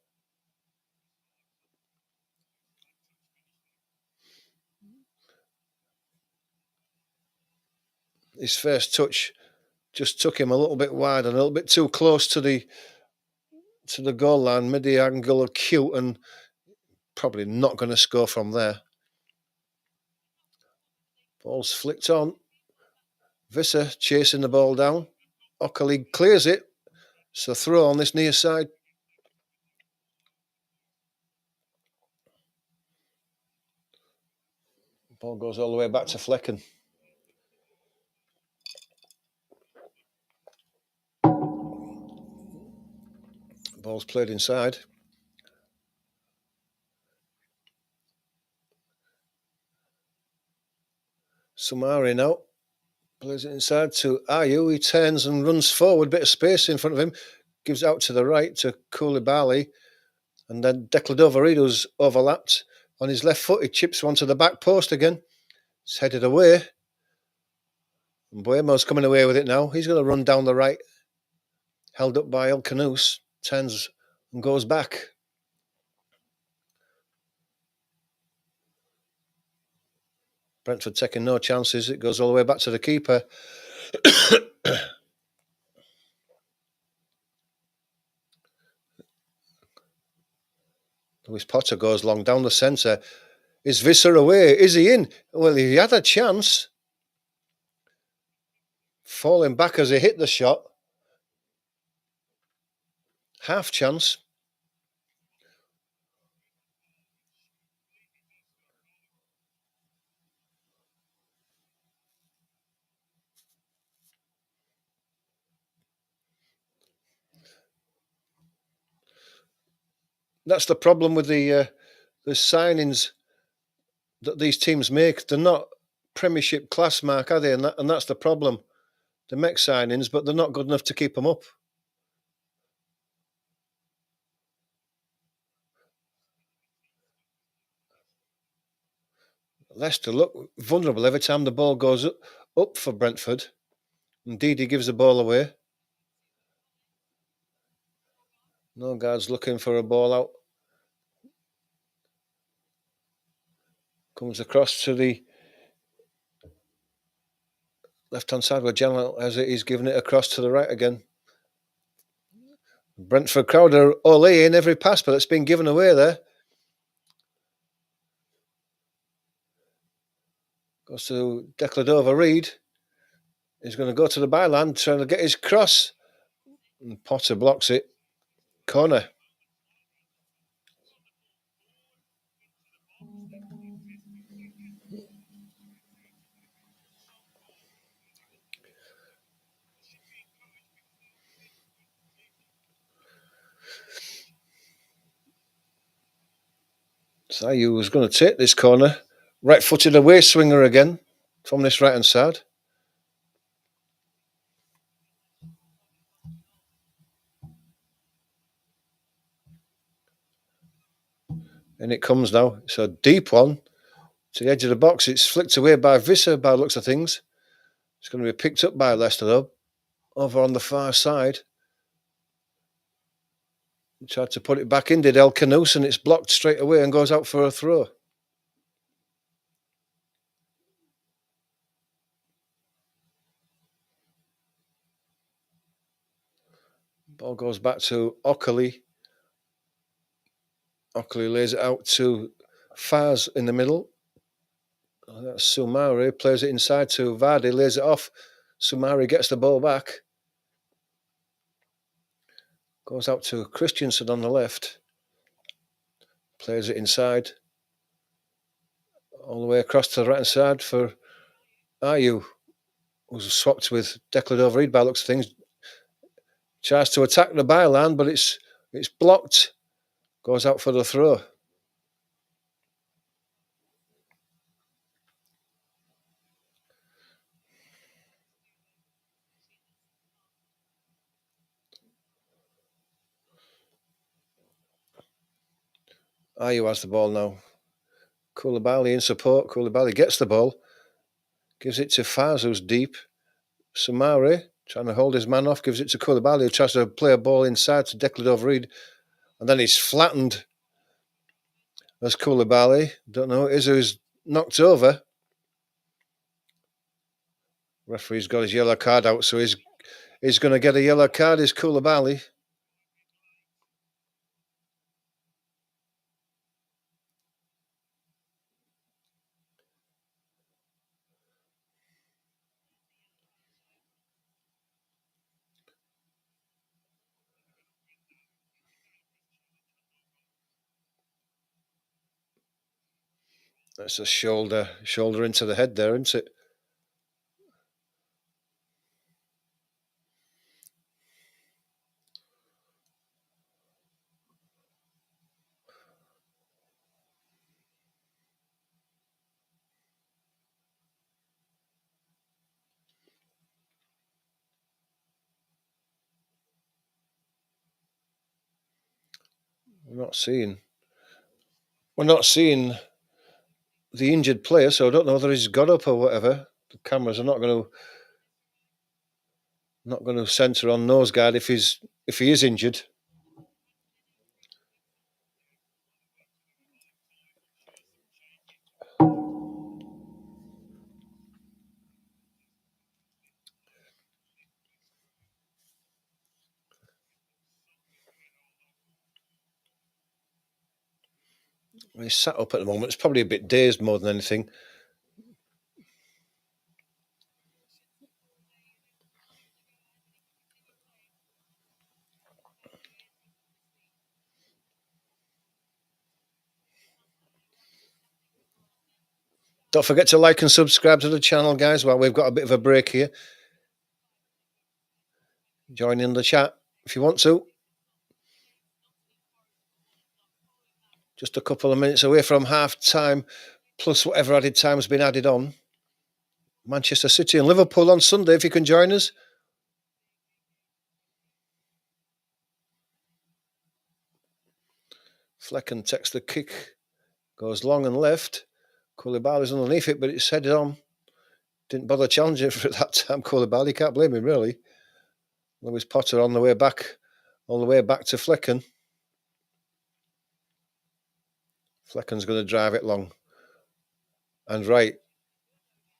His first touch just took him a little bit wide and a little bit too close to the goal line, mid-angle acute, and probably not going to score from there. Ball's flicked on. Visser chasing the ball down. Ockerly clears it. So throw on this near side. Ball goes all the way back to Flecken. Ball's played inside. Sumari now plays it inside to Ayu. He turns and runs forward, bit of space in front of him. Gives it out to the right to Koulibaly. And then Dekladova, who's overlapped on his left foot. He chips one to the back post again. It's headed away. And Buemo's coming away with it now. He's going to run down the right. Held up by El Canous. Turns and goes back. Brentford taking no chances. It goes all the way back to the keeper. Lewis Potter goes long down the centre. Is Visser away? Is he in? Well, he had a chance. Falling back as he hit the shot. Half chance. That's the problem with the signings that these teams make. They're not Premiership class, Mark, are they? And that's the problem. They make signings, but they're not good enough to keep them up. Leicester look vulnerable every time the ball goes up for Brentford. Indeed, he gives the ball away. No guards looking for a ball out. Comes across to the left-hand side where General as it is giving it across to the right again. Brentford crowd are all in every pass, but it's been given away there. Goes to Dekladova Reid. He's going to go to the byline, trying to get his cross. And Potter blocks it. Corner. Sayu was going to take this corner. Right-footed away swinger again from this right-hand side. And it comes now. It's a deep one to the edge of the box. It's flicked away by Visser by the looks of things. It's going to be picked up by Leicester though. Over on the far side. He tried to put it back in, did El Canous, and it's blocked straight away and goes out for a throw. Ball goes back to Ockerly. Ockerly lays it out to Faz in the middle. That's Sumari, plays it inside to Vardy, lays it off. Sumari gets the ball back. Goes out to Christensen on the left. Plays it inside. All the way across to the right hand side for Ayu, who's swapped with Dekladova Reid by looks of things. Tries to attack the byline, but it's blocked. Goes out for the throw. Ayu has the ball now. Koulibaly in support. Koulibaly gets the ball. Gives it to Faz, who's deep. Sumari, trying to hold his man off, gives it to Koulibaly, who tries to play a ball inside to Dekladova Reid. And then he's flattened as Koulibaly. Don't know who it is who's knocked over. Referee's got his yellow card out, so he's going to get a yellow card, is Koulibaly. That's a shoulder into the head there, isn't it? We're not seeing. We're not seeing the injured player, so I don't know whether he's got up or whatever. The cameras are not going to centre on Noseguard if he is injured. He's sat up at the moment. It's probably a bit dazed more than anything. Don't forget to like and subscribe to the channel, guys, while we've got a bit of a break here. Join in the chat if you want to. Just a couple of minutes away from half time, plus whatever added time has been added on. Manchester City and Liverpool on Sunday, if you can join us. Flecken takes the kick, goes long and left. Koulibaly's underneath it, but it's headed on. Didn't bother challenging for that time, Koulibaly. Can't blame him, really. Lewis Potter on the way back, all the way back to Flecken. Flecken's going to drive it long and right.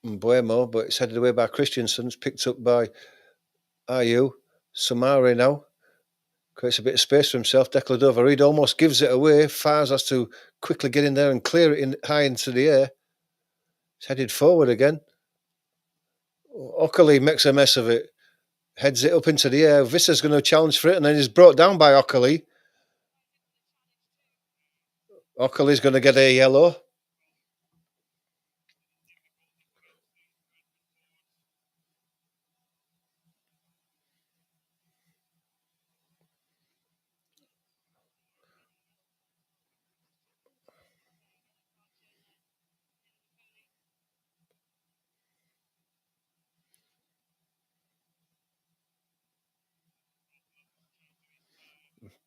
Mbuemo, but it's headed away by Christensen. It's picked up by Ayew. Samari now creates a bit of space for himself. Declan Dovereed almost gives it away. Fars has to quickly get in there and clear it high into the air. It's headed forward again. Ockerley makes a mess of it. Heads it up into the air. Visser's going to challenge for it, and then he's brought down by Ockerley. Ockerley's going to get a yellow.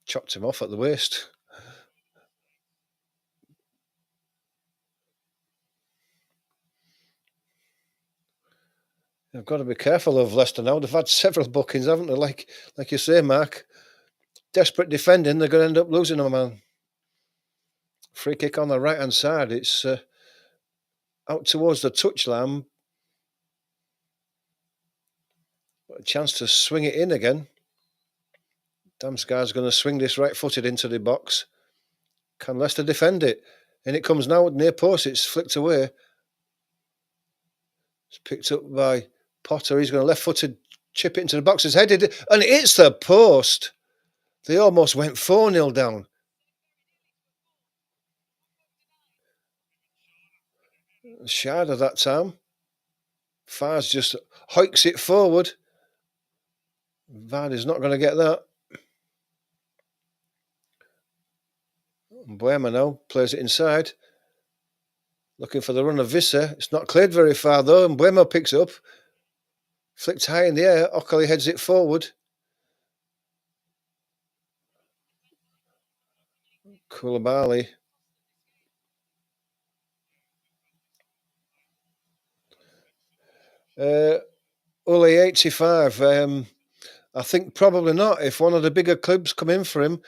Chopped him off at the waist. They've got to be careful of Leicester now. They've had several bookings, haven't they? Like you say, Mark. Desperate defending, they're going to end up losing a man. Free kick on the right-hand side. It's out towards the touchline. A chance to swing it in again. Damsgaard's going to swing this right-footed into the box. Can Leicester defend it? And it comes now near post. It's flicked away. It's picked up by Potter. He's going to left-footed chip it into the box. It's headed and it hits the post. They almost went 4-0 down. Sharda that time. Fars just hoiks it forward. Vardy's not going to get that. Mbuemo now plays it inside. Looking for the run of Visser. It's not cleared very far though. Mbuemo picks it up. Flicked high in the air. Ockerley heads it forward. Koulibaly. Uli 85. I think probably not. If one of the bigger clubs come in for him,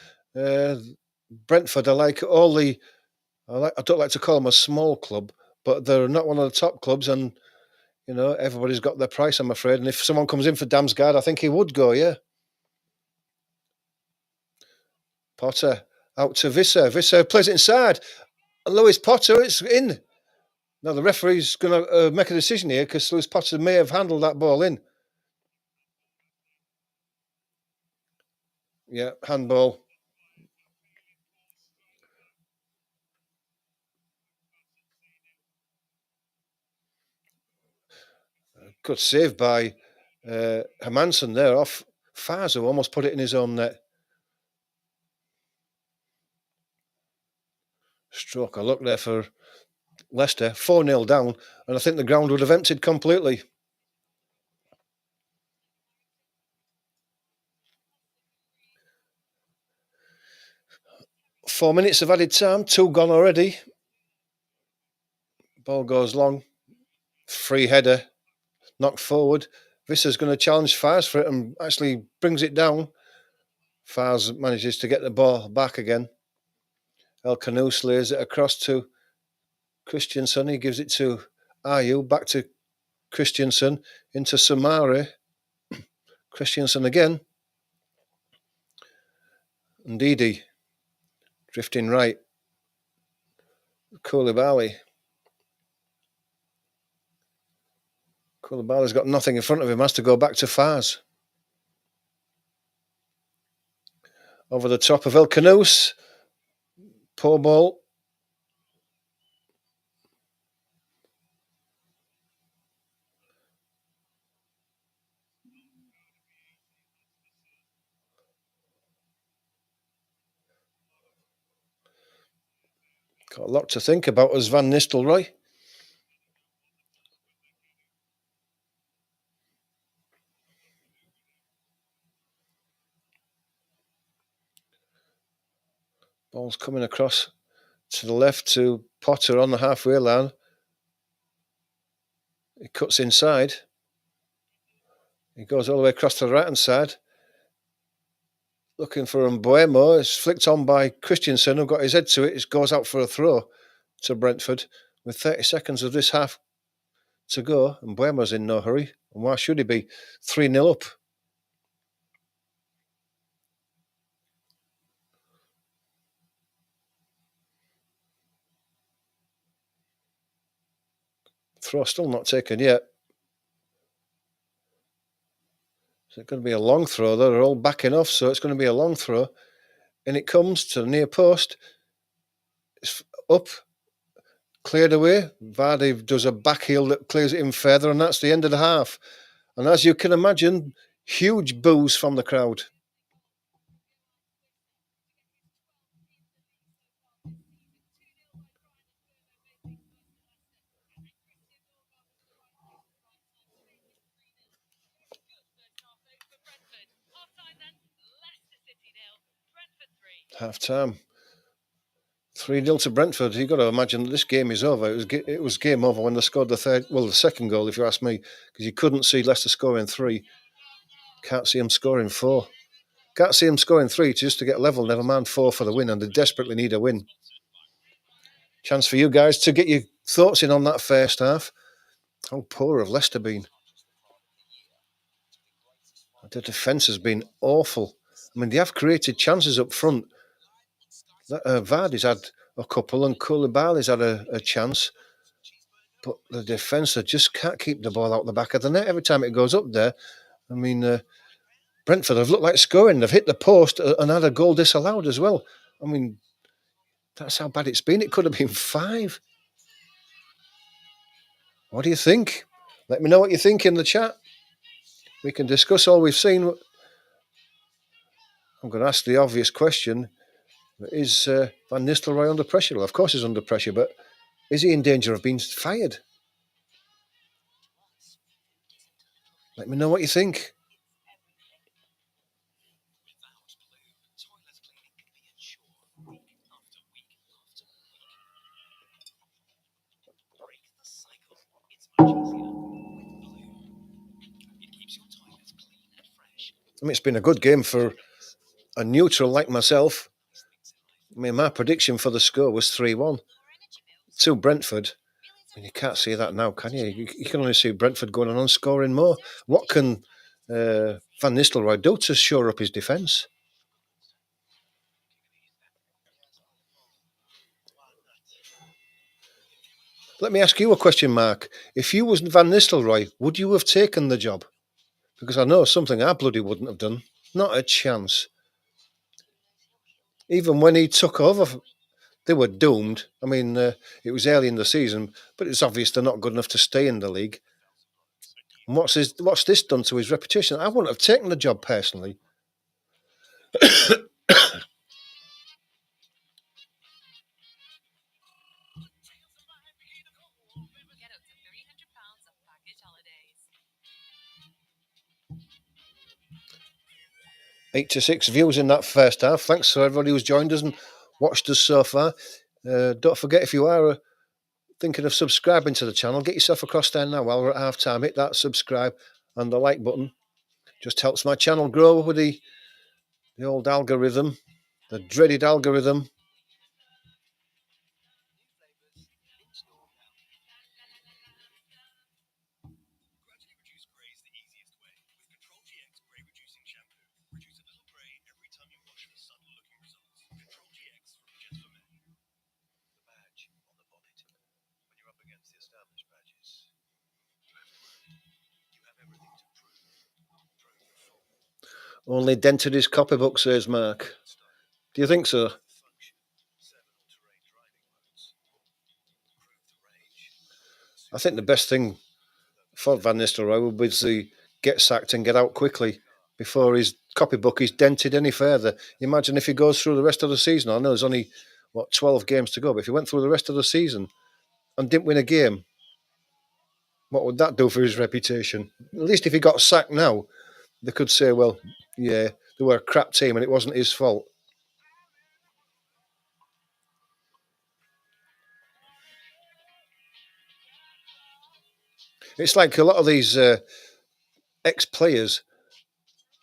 Brentford are like all the. I don't like to call them a small club, but they're not one of the top clubs, and you know everybody's got their price. I'm afraid, and if someone comes in for Damsgaard, I think he would go. Yeah. Potter out to Visser. Visser plays it inside. And Lewis Potter, it's in. Now the referee's going to make a decision here because Lewis Potter may have handled that ball in. Yeah, handball. Good save by Hermansen there off Fars, who almost put it in his own net. Stroke a look there for Leicester, 4-0 down, and I think the ground would have emptied completely. Four minutes of added time, 2 gone already. Ball goes long, free header, knocked forward. Visser's going to challenge Fars for it and actually brings it down. Fars manages to get the ball back again. El Canous lays it across to Christiansen. He gives it to Ayew, back to Christiansen, into Samari. Christiansen again. Ndidi drifting right. Koulibaly's got nothing in front of him, has to go back to Fars. Over the top of El Canous. Poor ball. Got a lot to think about as Van Nistelrooy. Ball's coming across to the left to Potter on the halfway line. He cuts inside. He goes all the way across to the right-hand side. Looking for Mbuemo. It's flicked on by Christiansen, who got his head to it. It goes out for a throw to Brentford. With 30 seconds of this half to go, Mbuemo's in no hurry. And why should he be? 3-0 up. Throw still not taken yet. So it's going to be a long throw. They're all backing off, so it's going to be a long throw. And it comes to the near post. It's up. Cleared away. Vardy does a back heel that clears it in further, and that's the end of the half. And as you can imagine, huge boos from the crowd. Half time. 3-0 to Brentford. You've got to imagine that this game is over. It was game over when they scored the second goal, if you ask me, because you couldn't see Leicester scoring 3. Can't see them scoring 4. Can't see them scoring 3 just to get level, never mind 4 for the win, and they desperately need a win. Chance for you guys to get your thoughts in on that first half. How poor have Leicester been? The defence has been awful. I mean, they have created chances up front. Vardy's had a couple and Koulibaly's had a chance. But the defence, they just can't keep the ball out the back of the net every time it goes up there. I mean, Brentford have looked like scoring. They've hit the post and had a goal disallowed as well. I mean, that's how bad it's been. It could have been 5. What do you think? Let me know what you think in the chat. We can discuss all we've seen. I'm going to ask the obvious question. Is Van Nistelrooy under pressure? Well, of course he's under pressure, but is he in danger of being fired? Let me know what you think. I mean, it's been a good game for a neutral like myself. I mean, my prediction for the score was 3-1 to Brentford. And you can't see that now, can you? You can only see Brentford going on and scoring more. What can Van Nistelrooy do to shore up his defence? Let me ask you a question, Mark. If you was Van Nistelrooy, would you have taken the job? Because I know something I bloody wouldn't have done. Not a chance. Even when he took over, they were doomed. I mean, it was early in the season, but it's obvious they're not good enough to stay in the league. And what's this done to his reputation? I wouldn't have taken the job personally. Eight to six views in that first half. Thanks to everybody who's joined us and watched us so far. Don't forget, if you are thinking of subscribing to the channel, get yourself across there now while we're at half time. Hit that subscribe and the like button. Just helps my channel grow with the old algorithm, the dreaded algorithm. Only dented his copybook, says Mark. Do you think so? I think the best thing for Van Nistelrooy would be to get sacked and get out quickly before his copybook is dented any further. Imagine if he goes through the rest of the season. I know there's only, 12 games to go, but if he went through the rest of the season and didn't win a game, what would that do for his reputation? At least if he got sacked now, they could say, well, yeah, they were a crap team and it wasn't his fault. It's like a lot of these ex-players,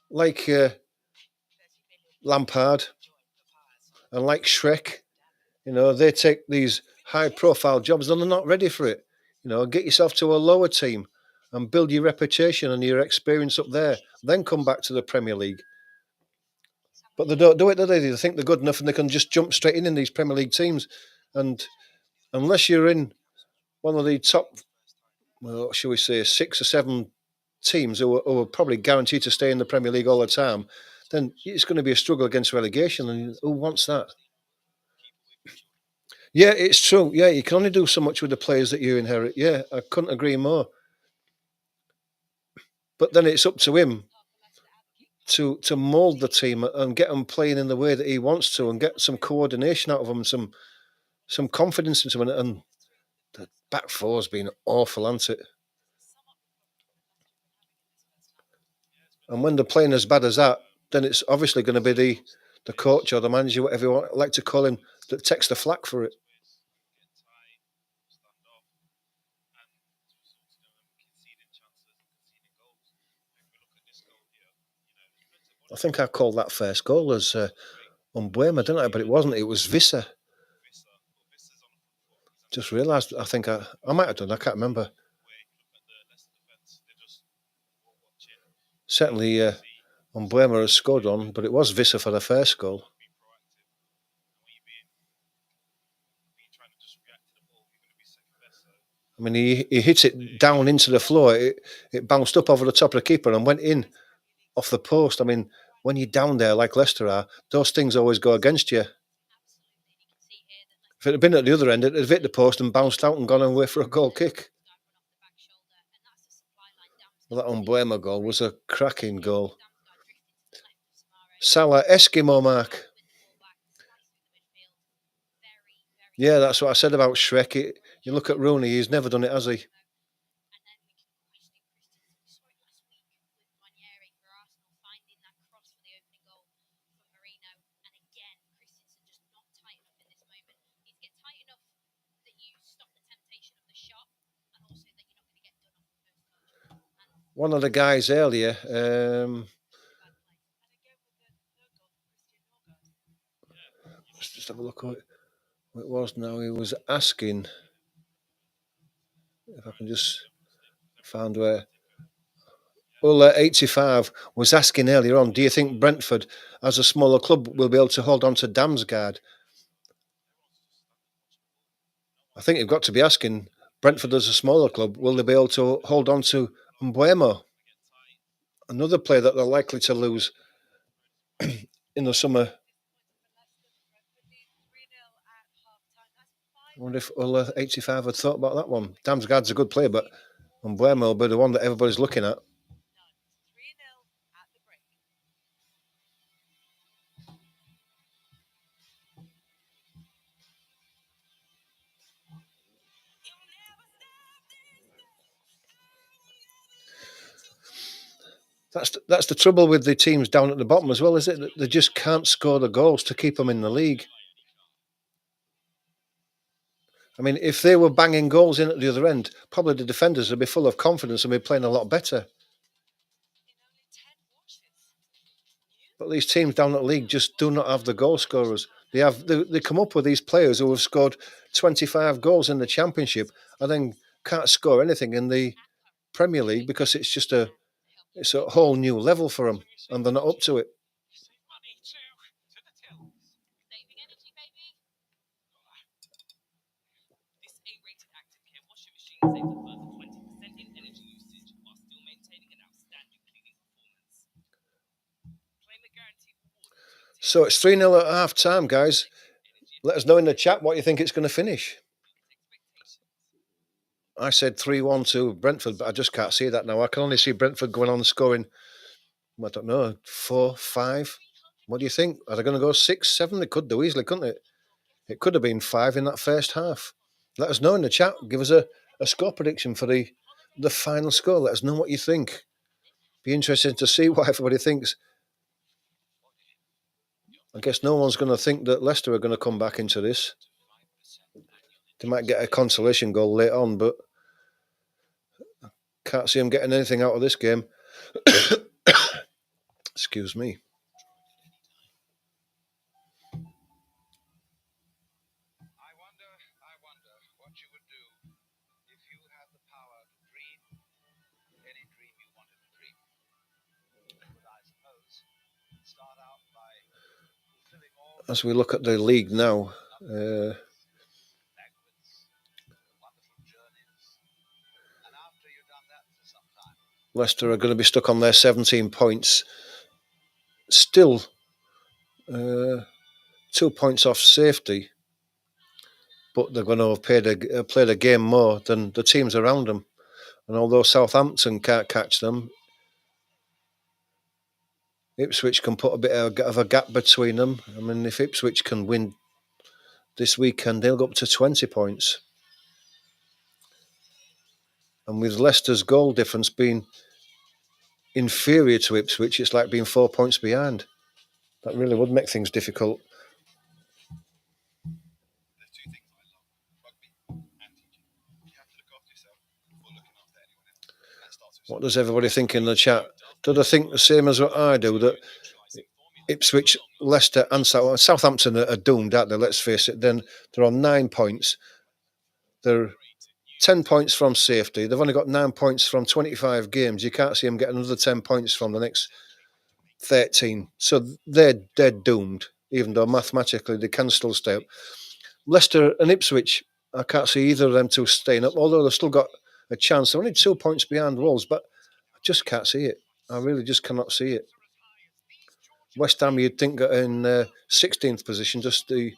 like Lampard and like Shrek, they take these high-profile jobs and they're not ready for it. Get yourself to a lower team and build your reputation and your experience up there. Then come back to the Premier League. But they don't do it, do they? They think they're good enough and they can just jump straight in these Premier League teams. And unless you're in one of the top, shall we say, 6 or 7 teams who are probably guaranteed to stay in the Premier League all the time, then it's going to be a struggle against relegation. And who wants that? Yeah, it's true. Yeah, you can only do so much with the players that you inherit. Yeah, I couldn't agree more. But then it's up to him to mould the team and get them playing in the way that he wants to, and get some coordination out of them, some confidence into them. And the back four's been awful, hasn't it? And when they're playing as bad as that, then it's obviously going to be the coach or the manager, whatever you like to call him, that takes the flak for it. I think I called that first goal as Umbuema, didn't I? But it wasn't. It was Visser. Just realised. I think I might have done. I can't remember. Certainly, Umbuema has scored on, but it was Visser for the first goal. I mean, he hit it down into the floor. It bounced up over the top of the keeper and went in off the post. I mean, when you're down there like Leicester are, those things always go against you. If it had been at the other end, it'd have hit the post and bounced out and gone away for a goal kick. Well, that Umbuema goal was a cracking goal. Salah, Eskimo Mark. Yeah, that's what I said about Shrek. You look at Rooney, he's never done it, has he? One of the guys earlier, let's just have a look at what it was now. He was asking, if I can just find where. Well, 85 was asking earlier on, do you think Brentford, as a smaller club, will be able to hold on to Damsgaard? I think you've got to be asking, Brentford as a smaller club, will they be able to hold on to Mbuemo? Another player that they're likely to lose in the summer. I wonder if 85 had thought about that one. Damsgaard's a good player, but And Blair will be the one that everybody's looking at. That's the trouble with the teams down at the bottom as well, is it? They just can't score the goals to keep them in the league. I mean, if they were banging goals in at the other end, probably the defenders would be full of confidence and be playing a lot better. But these teams down at the league just do not have the goal scorers. They come up with these players who have scored 25 goals in the Championship and then can't score anything in the Premier League because it's a whole new level for them and they're not up to it. So it's 3-0 at half time, guys. Let us know in the chat what you think it's going to finish. I said 3-1 to Brentford, but I just can't see that now. I can only see Brentford going on and scoring, I don't know, 4, 5. What do you think? Are they going to go 6, 7? They could do easily, couldn't it? It could have been 5 in that first half. Let us know in the chat. Give us a score prediction for the final score. Let us know what you think. Be interesting to see what everybody thinks. I guess no one's going to think that Leicester are going to come back into this. They might get a consolation goal later on, but can't see them getting anything out of this game. Excuse me. As we look at the league now, Leicester are going to be stuck on their 17 points. Still 2 points off safety, but they're going to have played a game more than the teams around them. And although Southampton can't catch them, Ipswich can put a bit of a gap between them. I mean, if Ipswich can win this weekend, they'll go up to 20 points. And with Leicester's goal difference being inferior to Ipswich, it's like being 4 points behind. That really would make things difficult. What does everybody think in the chat? Do they think the same as what I do, that Ipswich, Leicester and Southampton are doomed, aren't they? Let's face it. Then they're on 9 points. They're 10 points from safety. They've only got 9 points from 25 games. You can't see them getting another 10 points from the next 13. So they're doomed, even though mathematically they can still stay up. Leicester and Ipswich, I can't see either of them two staying up, although they've still got a chance. They're only 2 points behind Wolves, but I just can't see it. I really just cannot see it. West Ham, you'd think, in 16th position, just the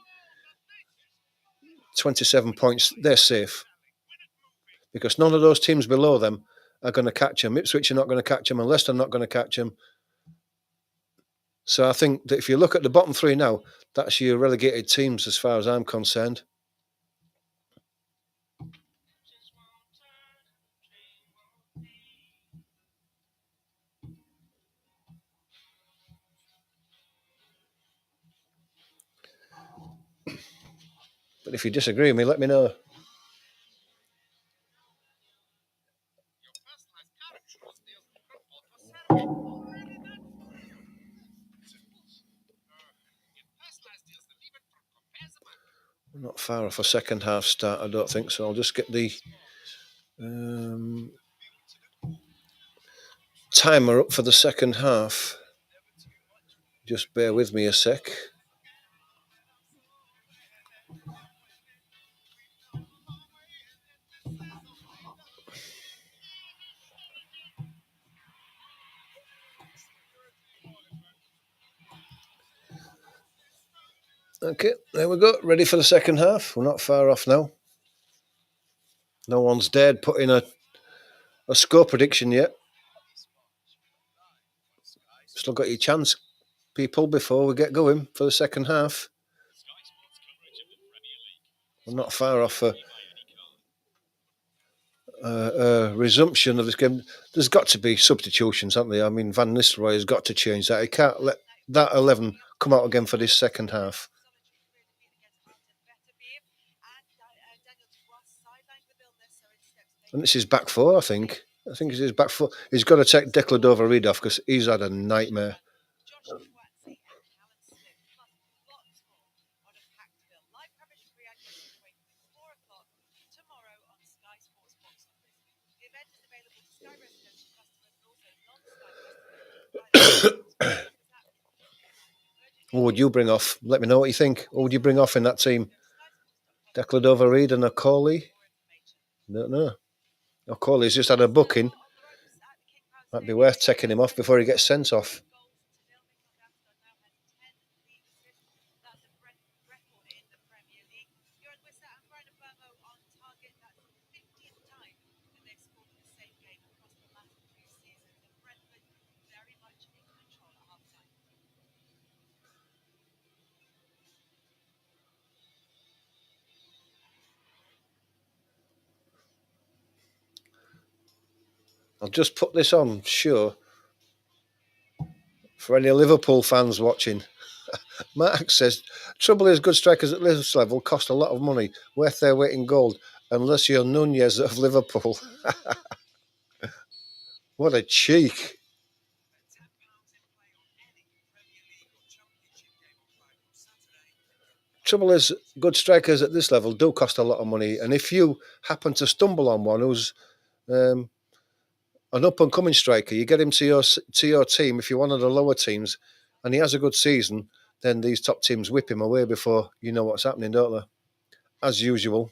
27 points, they're safe. Because none of those teams below them are going to catch them. Ipswich are not going to catch them, and Leicester are not going to catch them. So I think that if you look at the bottom 3 now, that's your relegated teams as far as I'm concerned. But if you disagree with me, let me know. We're not far off a second half start, I don't think so. I'll just get the timer up for the second half. Just bear with me a sec. Okay, there we go. Ready for the second half. We're not far off now. No one's dared put in a a score prediction yet. Still got your chance, people, before we get going for the second half. We're not far off a resumption of this game. There's got to be substitutions, haven't there? I mean, Van Nistelrooy has got to change that. He can't let that 11 come out again for this second half. And this is back four, I think. I think it's his back four. He's got to take Declan Dover-Reid off because he's had a nightmare. Who would you bring off? Let me know what you think. Who would you bring off in that team? Declan Dover-Reid and O'Coley? Don't know. O'Coley's just had a booking. Might be worth taking him off before he gets sent off. I'll just put this on, sure, for any Liverpool fans watching. Mark says, trouble is good strikers at this level cost a lot of money, worth their weight in gold, unless you're Nunez of Liverpool. What a cheek. Trouble is, good strikers at this level do cost a lot of money, and if you happen to stumble on one who's an up-and-coming striker, you get him to your team if you're one of the lower teams, and he has a good season, then these top teams whip him away before you know what's happening, don't they? As usual.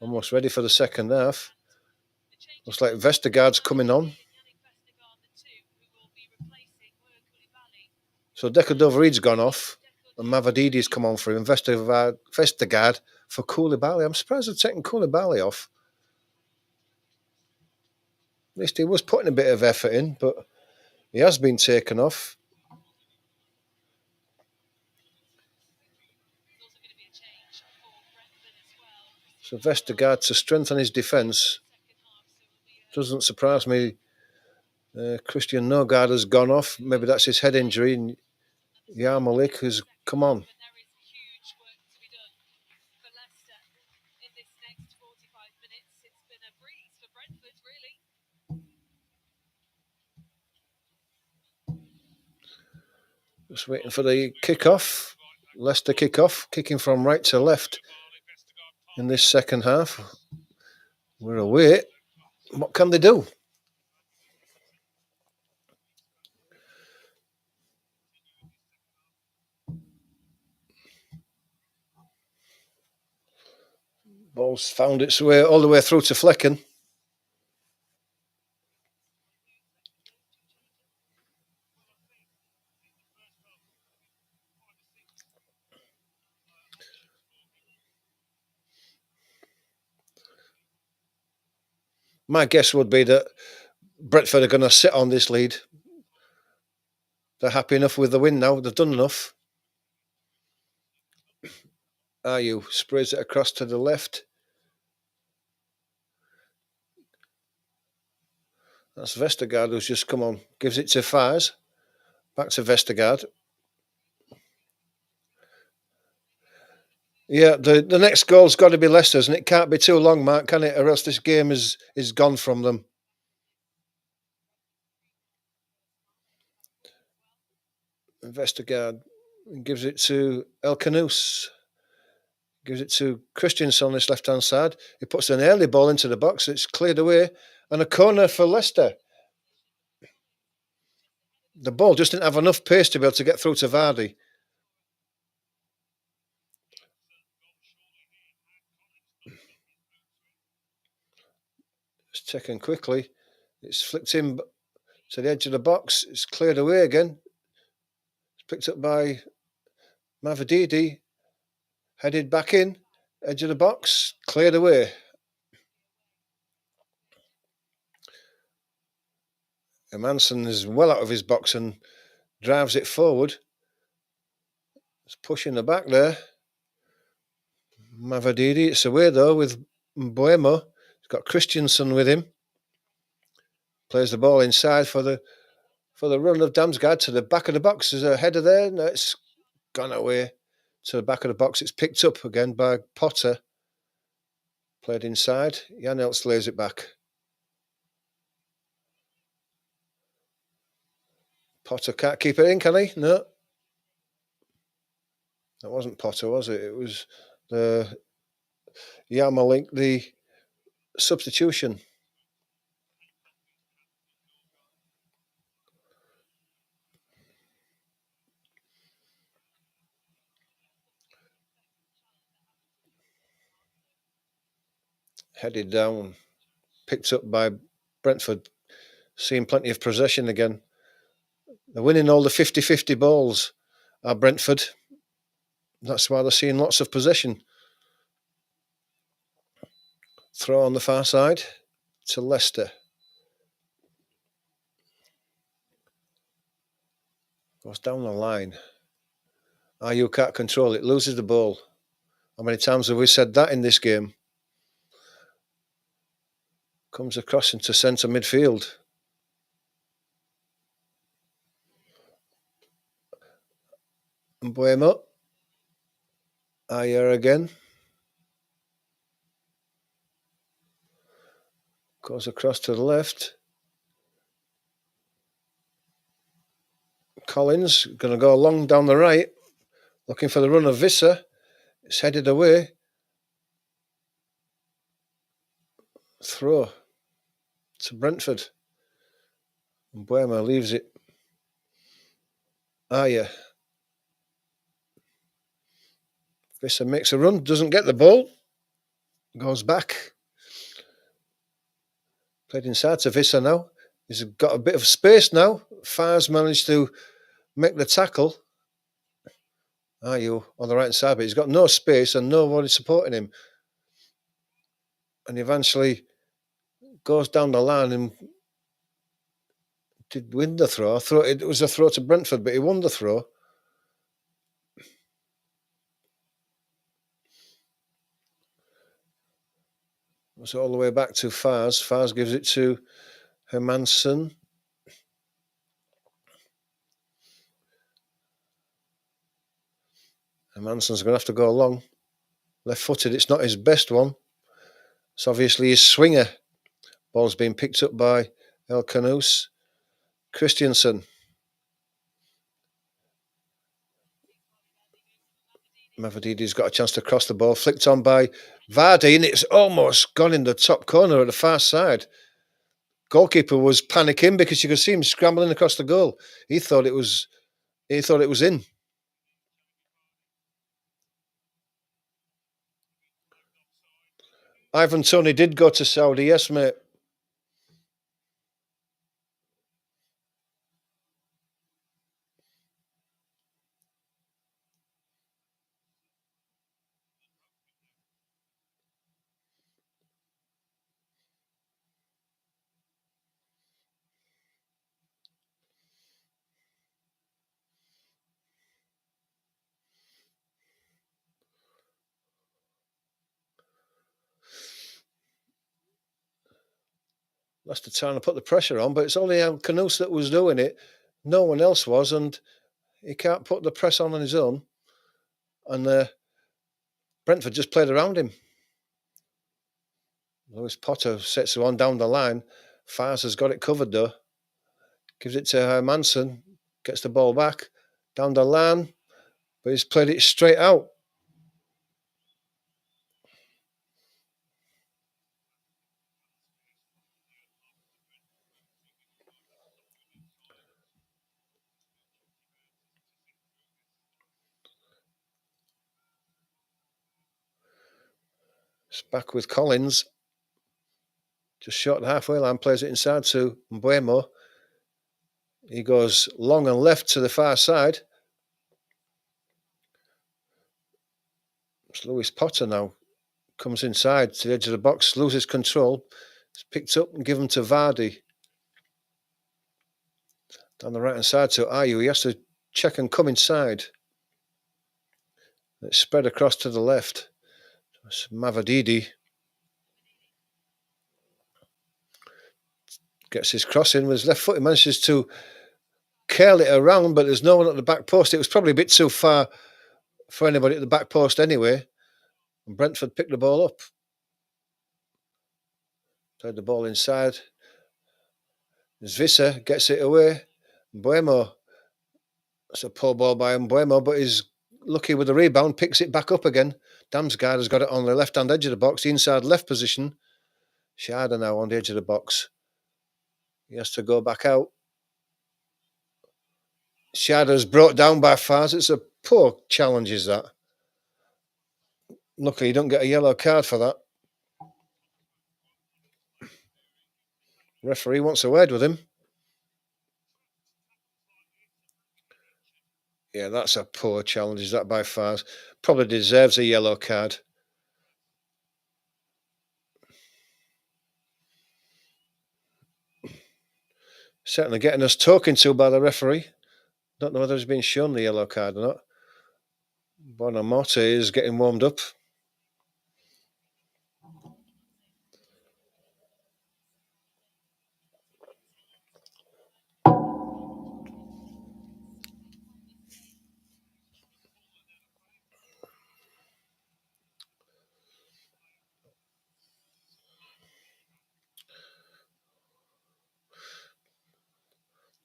Almost ready for the second half. Looks like Vestergaard's coming on. So Declan Dover-Reid's gone off, and Mavadidi's come on for him. Vestergaard for Koulibaly. I'm surprised they're taking Koulibaly off. At least he was putting a bit of effort in, but he has been taken off. So Vestergaard to strengthen his defence. Doesn't surprise me. Christian Nørgaard has gone off. Maybe that's his head injury. And Yarmolenko has come on. Just waiting for the kick-off. Leicester kick-off, kicking from right to left in this second half. We're away. What can they do? Ball's found its way all the way through to Flecken. My guess would be that Brentford are going to sit on this lead. They're happy enough with the win now. They've done enough. Ayew sprays it across to the left. That's Vestergaard who's just come on. Gives it to Fars. Back to Vestergaard. Yeah, the next goal's got to be Leicester's, and it can't be too long, Mark, can it? Or else this game is gone from them. Vestergaard gives it to El Canous. Gives it to Christensen on this left-hand side. He puts an early ball into the box. It's cleared away. And a corner for Leicester. The ball just didn't have enough pace to be able to get through to Vardy. It's taken quickly. It's flicked in to the edge of the box. It's cleared away again. It's picked up by Mavadidi. Headed back in. Edge of the box, cleared away. Manson is well out of his box and drives it forward. It's pushing the back there. Mavadidi, it's away though with Mbuemo. He's got Christensen with him. Plays the ball inside for the run of Damsgaard to the back of the box. There's a header there. No, it's gone away to the back of the box. It's picked up again by Potter. Played inside. Janelt lays it back. Potter can't keep it in, can he? No. That wasn't Potter, was it? It was the Yarmolenko, the substitution. Headed down, picked up by Brentford, seeing plenty of possession again. They're winning all the 50-50 balls, are Brentford. That's why they're seeing lots of possession. Throw on the far side to Leicester. Goes down the line. You can't control it, loses the ball. How many times have we said that in this game? Comes across into centre midfield. Mbuemo. Ayer again. Goes across to the left. Collins going to go long down the right, looking for the run of Visser. It's headed away. Throw to Brentford. Mbuemo leaves it. Ayer. Visser makes a run, doesn't get the ball. Goes back. Played inside to Visser now. He's got a bit of space now. Fars managed to make the tackle. You on the right side, but he's got no space and nobody supporting him. And eventually goes down the line and did win the throw. It was a throw to Brentford, but he won the throw. It was all the way back to Fars. Fars gives it to Hermansen. Hermansen's going to have to go long. Left-footed, it's not his best one. It's obviously his swinger. Ball's being picked up by El Canous. Christensen. Mavadidi's got a chance to cross the ball. Flicked on by Vardy, and it's almost gone in the top corner at the far side. Goalkeeper was panicking because you could see him scrambling across the goal. He thought it was in. Ivan Toney did go to Saudi, yes, mate. Leicester trying to put the pressure on, but it's only El Canous that was doing it. No one else was, and he can't put the press on his own. And Brentford just played around him. Lewis Potter sets the one down the line. Fars has got it covered though. Gives it to Hermansen. Gets the ball back. Down the line. But he's played it straight out. It's back with Collins. Just short the halfway line. Plays it inside to Mbuemo. He goes long and left to the far side. It's Lewis Potter now Comes inside to the edge of the box, loses control. It's picked up and given to Vardy. Down the right-hand side to Ayew. He has to check and come inside. It's spread across to the left. It's Mavadidi. Gets his cross in with his left foot. He manages to curl it around, but there's no one at the back post. It was probably a bit too far for anybody at the back post anyway. And Brentford picked the ball up. Played the ball inside. Zvisa gets it away. Mbeumo. That's a poor ball by Mbeumo, but he's lucky with the rebound, picks it back up again. Damsgaard has got it on the left-hand edge of the box, the inside left position. Schade now on the edge of the box. He has to go back out. Schade brought down by Fars. It's a poor challenge, is that? Luckily, you don't get a yellow card for that. Referee wants a word with him. Yeah, that's a poor challenge, is that by Fars? Probably deserves a yellow card. Certainly getting us talking to by the referee. Don't know whether he's been shown the yellow card or not. Bonamote is getting warmed up.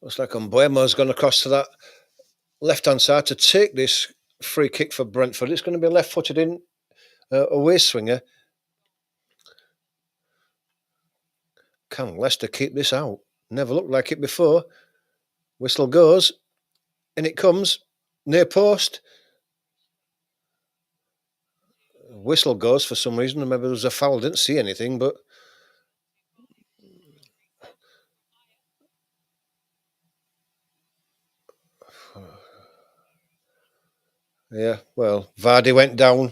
Looks like Mbeumo's gone across to that left-hand side to take this free kick for Brentford. It's going to be left-footed in, away swinger. Can Leicester keep this out? Never looked like it before. Whistle goes, and it comes near post. Whistle goes for some reason. Maybe there was a foul. Didn't see anything, but yeah. Well, Vardy went down.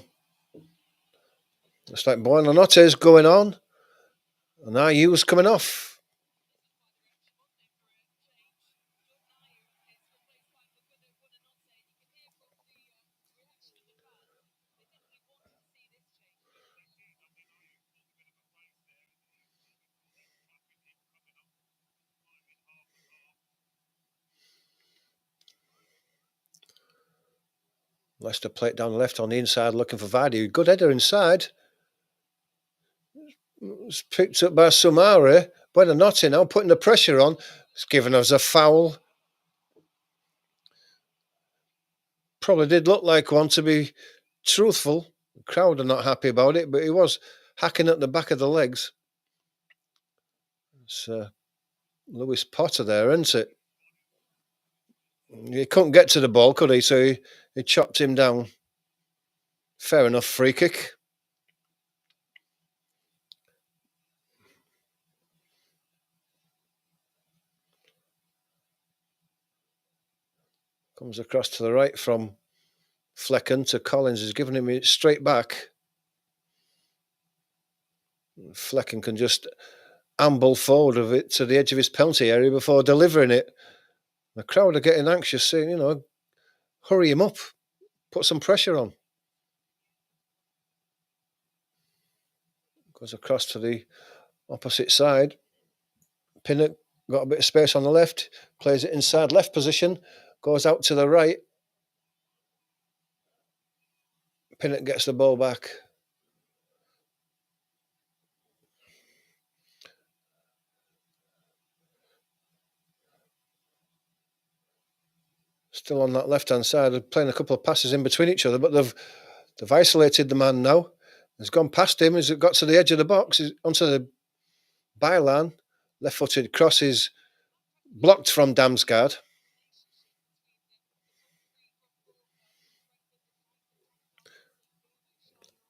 It's like Buonanotte is going on, and Ayew's coming off. Leicester play it down the left on the inside, looking for Vardy. Good header inside. It's picked up by Sumare. Buonanotte now putting the pressure on. It's given us a foul. Probably did look like one, to be truthful. The crowd are not happy about it, but he was hacking at the back of the legs. It's Lewis Potter there, isn't it? He couldn't get to the ball, could he? So he chopped him down. Fair enough, free kick. Comes across to the right from Flecken to Collins. He's given him it straight back. Flecken can just amble forward of it to the edge of his penalty area before delivering it. The crowd are getting anxious, saying, hurry him up, put some pressure on. Goes across to the opposite side. Pinnock got a bit of space on the left, plays it inside left position, goes out to the right. Pinnock gets the ball back. Still on that left-hand side, they're playing a couple of passes in between each other, but they've isolated the man now. He's gone past him. He's got to the edge of the box, he's onto the byline. Left-footed cross is blocked from Damsgaard.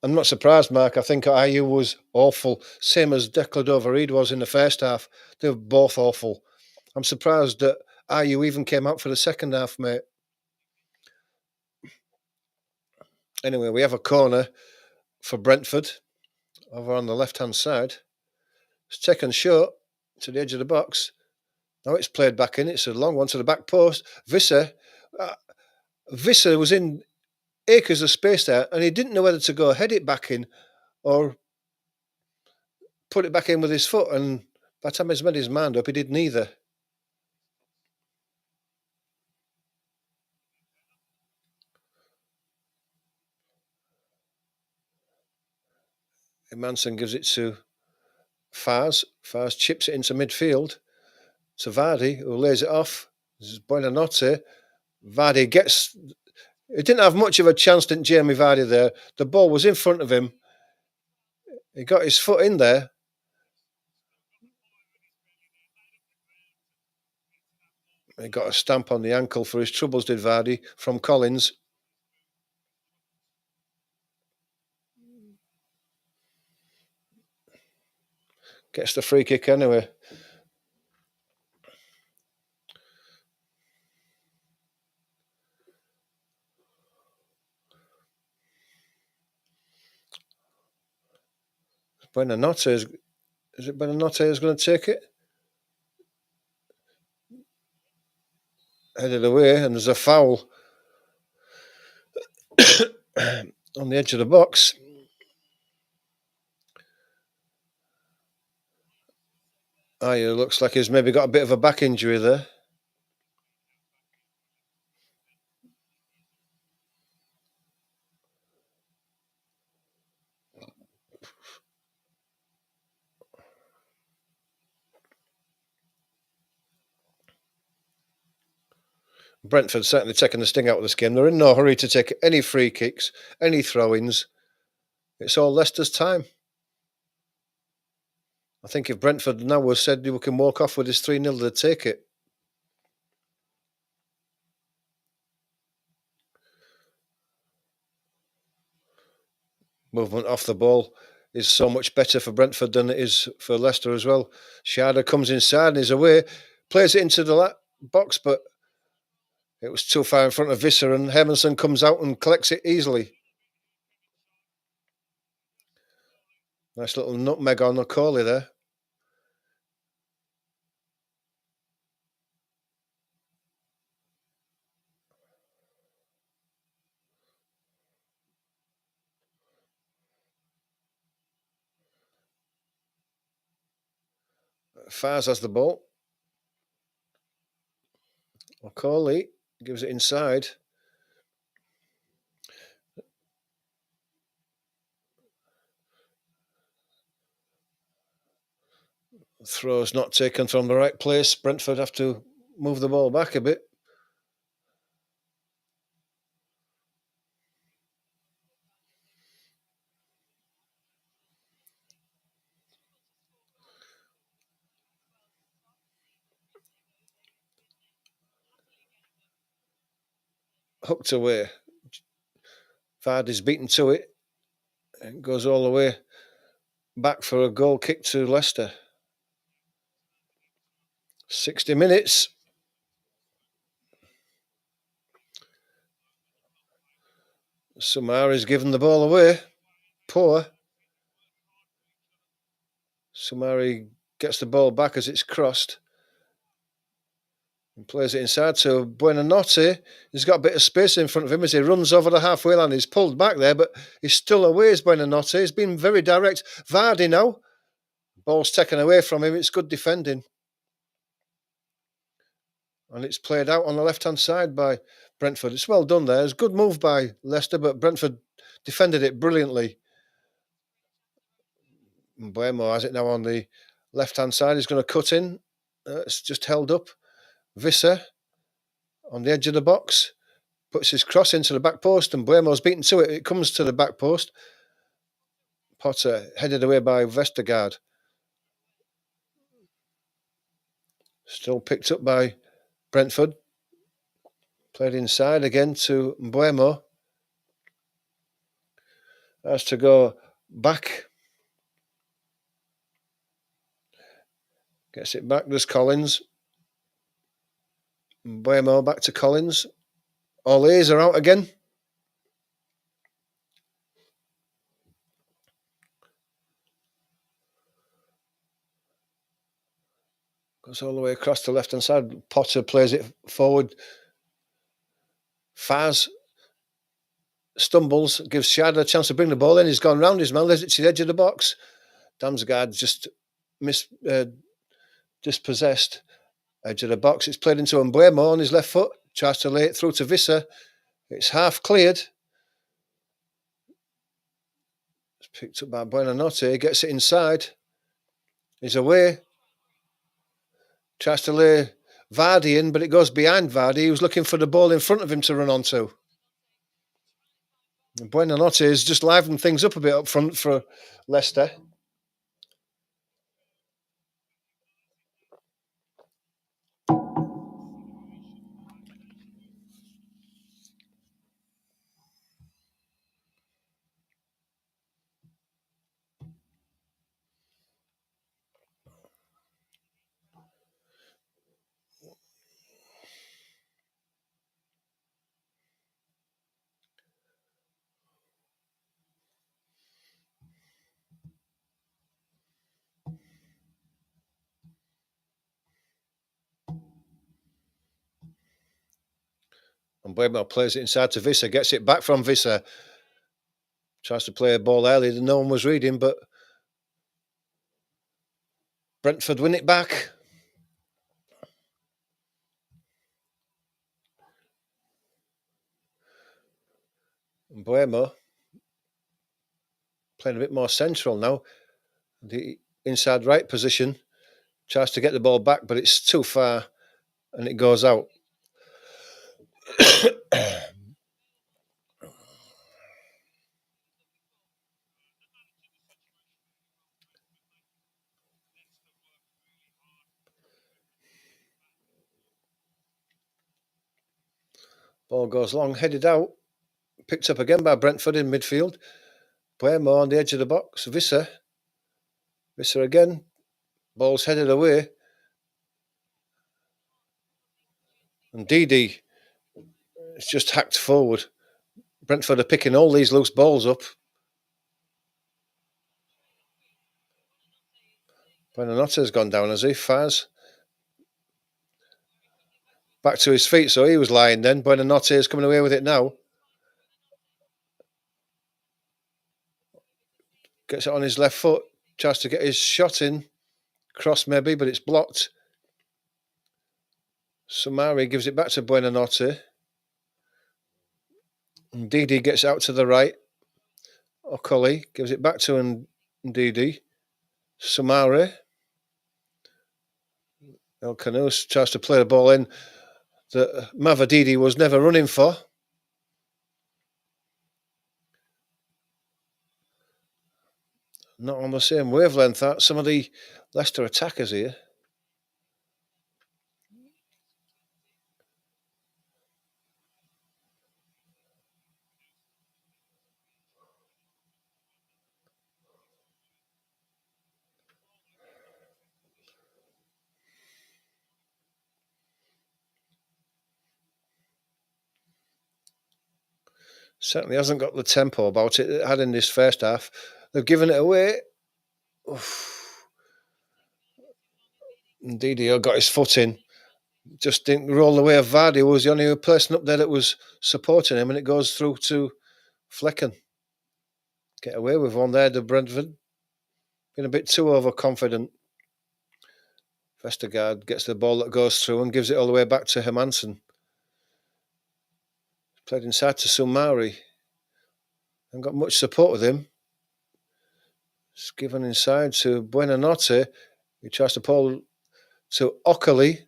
I'm not surprised, Mark. I think Ayew was awful, same as Declan Overeed was in the first half. They were both awful. I'm surprised that Ayew even came out for the second half, mate. Anyway, we have a corner for Brentford. over on the left-hand side. It's taken short to the edge of the box. Now it's played back in. It's a long one to the back post. Visser was in acres of space there, and he didn't know whether to go head it back in or put it back in with his foot. And by the time he's made his mind up, he did neither. Manson gives it to Fars. Fars chips it into midfield to Vardy, who lays it off. This is Buonanotte. Vardy gets... He didn't have much of a chance, didn't Jamie Vardy there? The ball was in front of him. He got his foot in there. He got a stamp on the ankle for his troubles, did Vardy, from Collins. Gets the free kick anyway. Buonanotte is it Buonanotte who's going to take it? Headed away, and there's a foul on the edge of the box. It looks like he's maybe got a bit of a back injury there. Brentford certainly taking the sting out of this game. They're in no hurry to take any free kicks, any throw-ins. It's all Leicester's time. I think if Brentford now was said we can walk off with this 3-0, they'd take it. Movement off the ball is so much better for Brentford than it is for Leicester as well. Sharda comes inside and is away, plays it into the box, but it was too far in front of Visser, and Hermansen comes out and collects it easily. Nice little nutmeg on Okoli there. Fars has the ball. Okoli gives it inside. Throw's not taken from the right place. Brentford have to move the ball back a bit. Hooked away. Vardy's beaten to it. It goes all the way back for a goal kick to Leicester. 60 minutes. Sumari's given the ball away. Poor. Sumari gets the ball back as it's crossed and plays it inside to Buonanotte. He's got a bit of space in front of him as he runs over the halfway line. He's pulled back there, but he's still away as Buonanotte. He's been very direct. Vardy now. Ball's taken away from him. It's good defending. And it's played out on the left-hand side by Brentford. It's well done there. It's a good move by Leicester, but Brentford defended it brilliantly. Buemo has it now on the left-hand side. He's going to cut in. It's just held up. Visser on the edge of the box. Puts his cross into the back post, and Buemo's beaten to it. It comes to the back post. Potter headed away by Vestergaard. Still picked up by Brentford. Played inside again to Buemo. Has to go back. Gets it back. There's Collins. Buemo back to Collins. Olays are out again. Goes all the way across the left-hand side. Potter plays it forward. Faz stumbles, gives Shad a chance to bring the ball in. He's gone round his man, lays it to the edge of the box. Damsgaard just dispossessed. Edge of the box. It's played into Mbuemo on his left foot. Tries to lay it through to Visser. It's half cleared. It's picked up by Buonanotte. Gets it inside. He's away. Tries to lay Vardy in, but it goes behind Vardy. He was looking for the ball in front of him to run onto. And Buonanotte has just livened things up a bit up front for Leicester. And Buemo plays it inside to Visser, gets it back from Visser. Tries to play a ball early that no one was reading, but Brentford win it back. And Buemo playing a bit more central now. The inside right position. Tries to get the ball back, but it's too far and it goes out. Ball goes long, headed out. Picked up again by Brentford in midfield. Buemo on the edge of the box. Visser again. Ball's headed away. And Didi is just hacked forward. Brentford are picking all these loose balls up. Buonanotte's gone down, has he? Faz. Back to his feet, so he was lying then. Buonanotte is coming away with it now. Gets it on his left foot. Tries to get his shot in. Cross maybe, but it's blocked. Samari gives it back to Buonanotte. Ndidi gets out to the right. Okoli gives it back to Ndidi. Samari. El Canous tries to play the ball in that Mavadidi was never running for. Not on the same wavelength that some of the Leicester attackers here. Certainly hasn't got the tempo about it it had in this first half. They've given it away. Ndidi got his foot in. Just didn't roll the way of Vardy, who was the only person up there that was supporting him, and it goes through to Flecken. Get away with one there, the Brentford. Been a bit too overconfident. Vestergaard gets the ball that goes through and gives it all the way back to Hermansen. Played inside to Sumari. Haven't got much support with him. It's given inside to Buonanotte. He tries to pull to Okoli.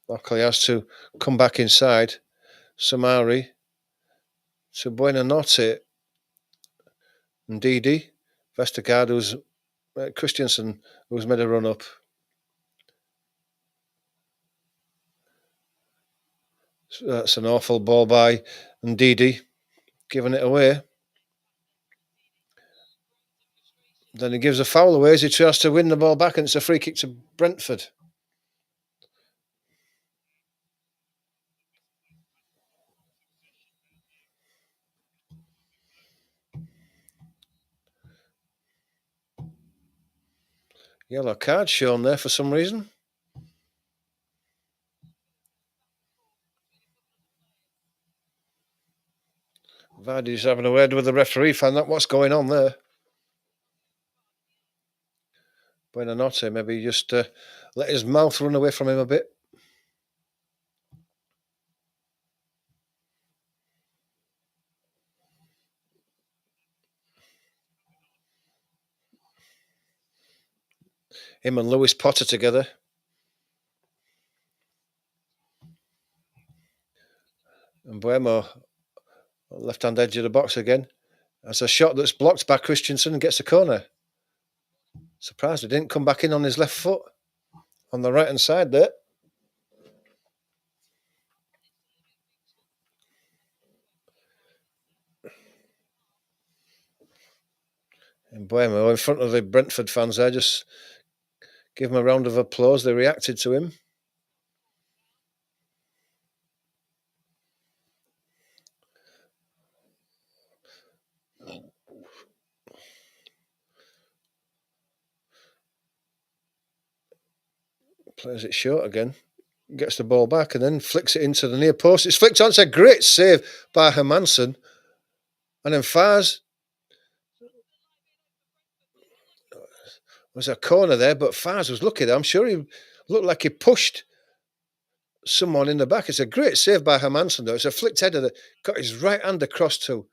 Okoli has to come back inside. Samari to Buonanotte. Ndidi. Vestergaard, who's Christensen, who's made a run up. That's an awful ball by Ndidi, giving it away. Then he gives a foul away as he tries to win the ball back, and it's a free kick to Brentford. Yellow card shown there for some reason. Vardy's having a word with the referee, find out what's going on there. Buonanotte, maybe just let his mouth run away from him a bit. Him and Lewis Potter together. And Buemo, left-hand edge of the box again. That's a shot that's blocked by Christensen and gets a corner. Surprised he didn't come back in on his left foot. On the right-hand side there. And Buemo, in front of the Brentford fans there, just give him a round of applause. They reacted to him. Plays it short again. Gets the ball back and then flicks it into the near post. It's flicked on. It's a great save by Hermansen. And then Fars. Was a corner there, but Fars was lucky there. I'm sure he looked like he pushed someone in the back. It's a great save by Hermansen, though. It's a flicked header that got his right hand across to.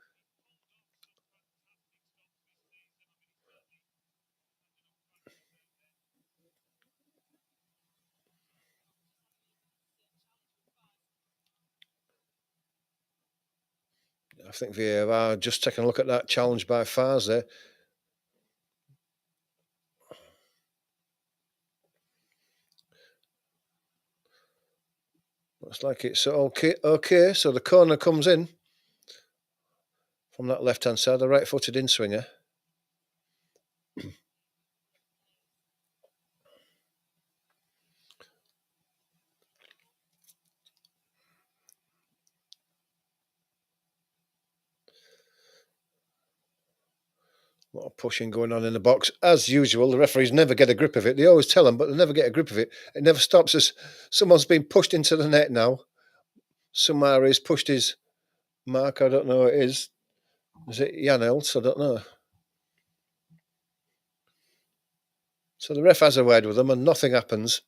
I think VAR just taking a look at that challenge by Fars there. Looks like it's okay. So the corner comes in from that left-hand side, the right-footed in-swinger. A lot of pushing going on in the box. As usual, the referees never get a grip of it. They always tell them, but they never get a grip of it. It never stops us. Someone's been pushed into the net now. Sumari's pushed his mark. I don't know who it is. Is it Jan Else? I don't know. So the ref has a word with them and nothing happens.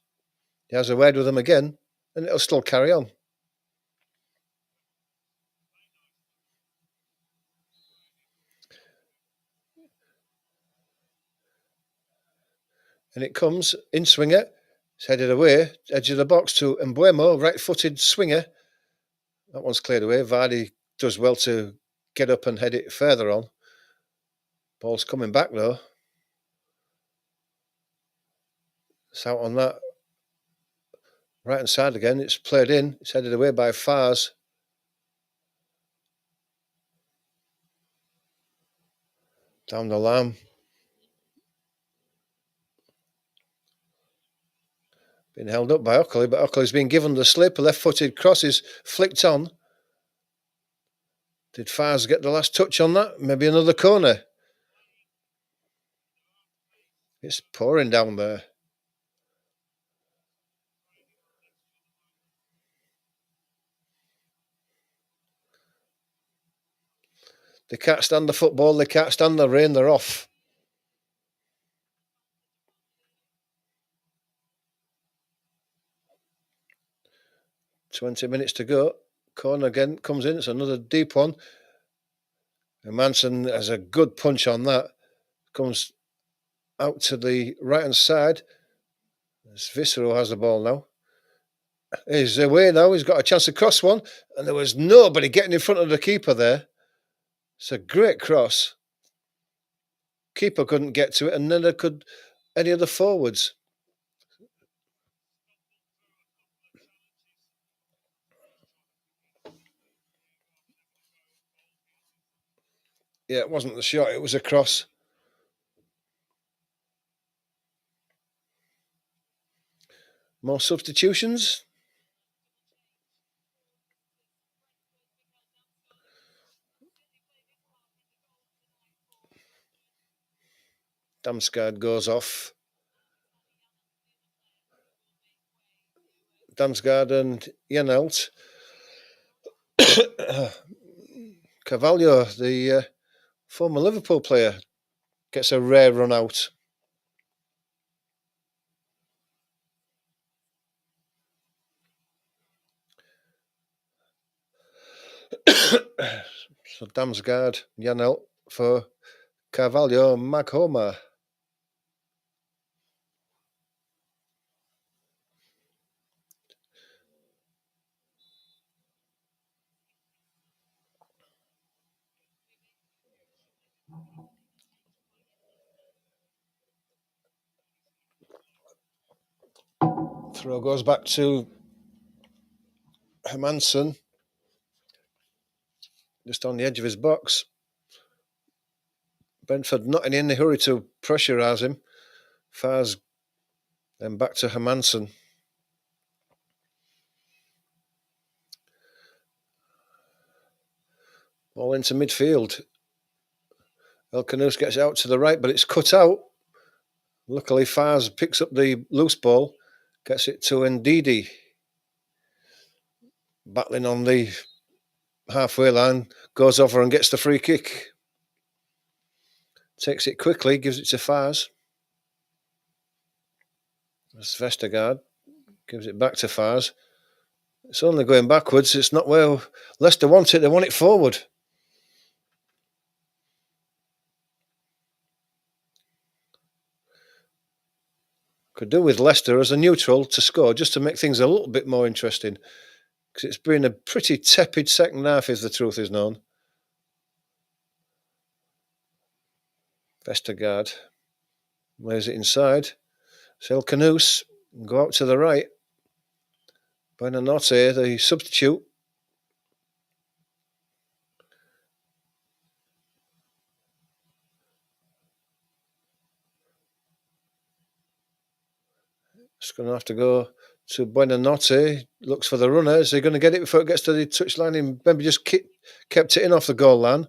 He has a word with them again and it'll still carry on. And it comes in swinger. It's headed away, edge of the box to Mbuemo, right-footed swinger. That one's cleared away. Vardy does well to get up and head it further on. Ball's coming back though. It's out on that right-hand side again. It's played in. It's headed away by Fars. Down the line. Been held up by Ockley, but Ockley's been given the slip. A left-footed cross is flicked on. Did Fars get the last touch on that? Maybe another corner. It's pouring down there. They can't stand the football. They can't stand the rain. They're off. $20 to go. Corner again comes in. It's another deep one. And Manson has a good punch on that. Comes out to the right-hand side. As Viscero has the ball now. He's away now. He's got a chance to cross one. And there was nobody getting in front of the keeper there. It's a great cross. Keeper couldn't get to it, and neither could any of the forwards. Yeah, it wasn't the shot. It was a cross. More substitutions. Damsgaard goes off. Damsgaard and Janelt. Can't Carvalho, the former Liverpool player, gets a rare run out. So Damsgaard, Janelt for Carvalho, Maghoma. Throw goes back to Hermansen, just on the edge of his box. Brentford not in any hurry to pressurise him. Fars then back to Hermansen. All into midfield. El Canous gets it out to the right, but it's cut out. Luckily, Fars picks up the loose ball, gets it to Ndidi. Battling on the halfway line, goes over and gets the free kick. Takes it quickly, gives it to Fars. That's Vestergaard. Gives it back to Fars. It's only going backwards. It's not where Leicester want it. They want it forward. Could do with Leicester as a neutral to score, just to make things a little bit more interesting. Because it's been a pretty tepid second half, if the truth is known. Vestergaard lays it inside. El Canous go out to the right. Buonanotte, the substitute. It's going to have to go to Buonanotte. Looks for the runner. Is he going to get it before it gets to the touchline? He maybe just kept it in off the goal line.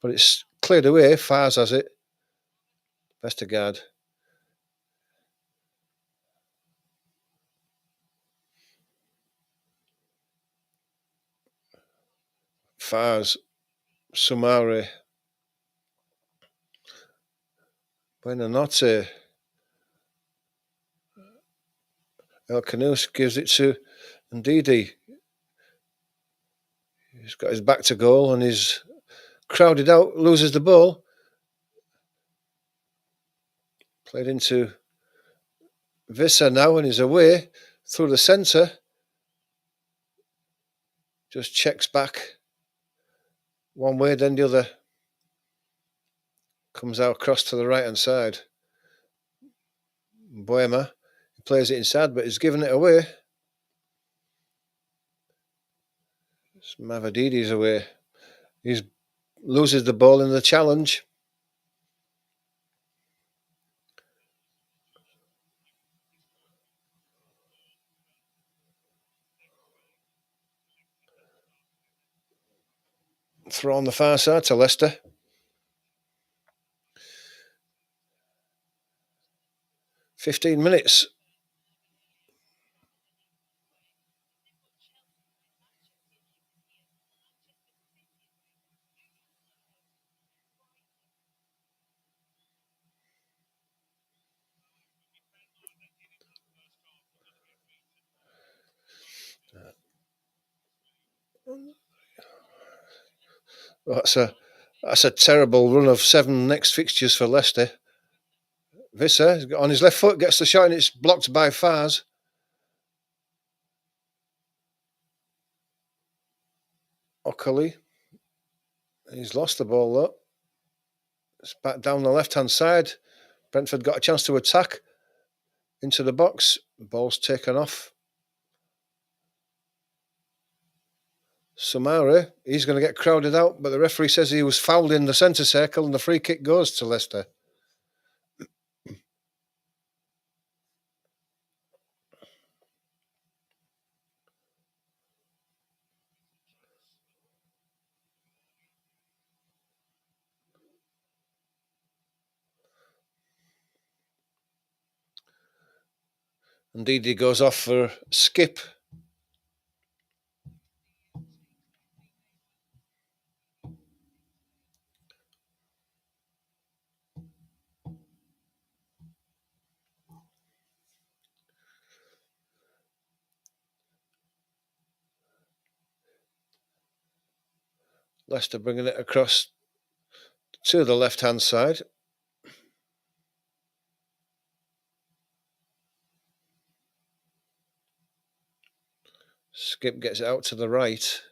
But it's cleared away. Fars has it. Vestergaard. Fars. Sumare. Buonanotte. El Canous gives it to Ndidi. He's got his back to goal and he's crowded out, loses the ball. Played into Visser now and he's away through the centre. Just checks back one way, then the other. Comes out across to the right hand side. Boema plays it inside, but he's given it away. Mavadidi's away. He loses the ball in the challenge. Throw on the far side to Leicester. "15 minutes. That's a terrible run of 7 next fixtures for Leicester. Visser on his left foot gets the shot and it's blocked by Fars. Ockley. He's lost the ball though. It's back down the left hand side. Brentford got a chance to attack into the box. The ball's taken off. Sumare, he's going to get crowded out, but the referee says he was fouled in the centre circle and the free kick goes to Leicester. Indeed, he goes off for skip. Leicester bringing it across to the left-hand side. Skip gets it out to the right.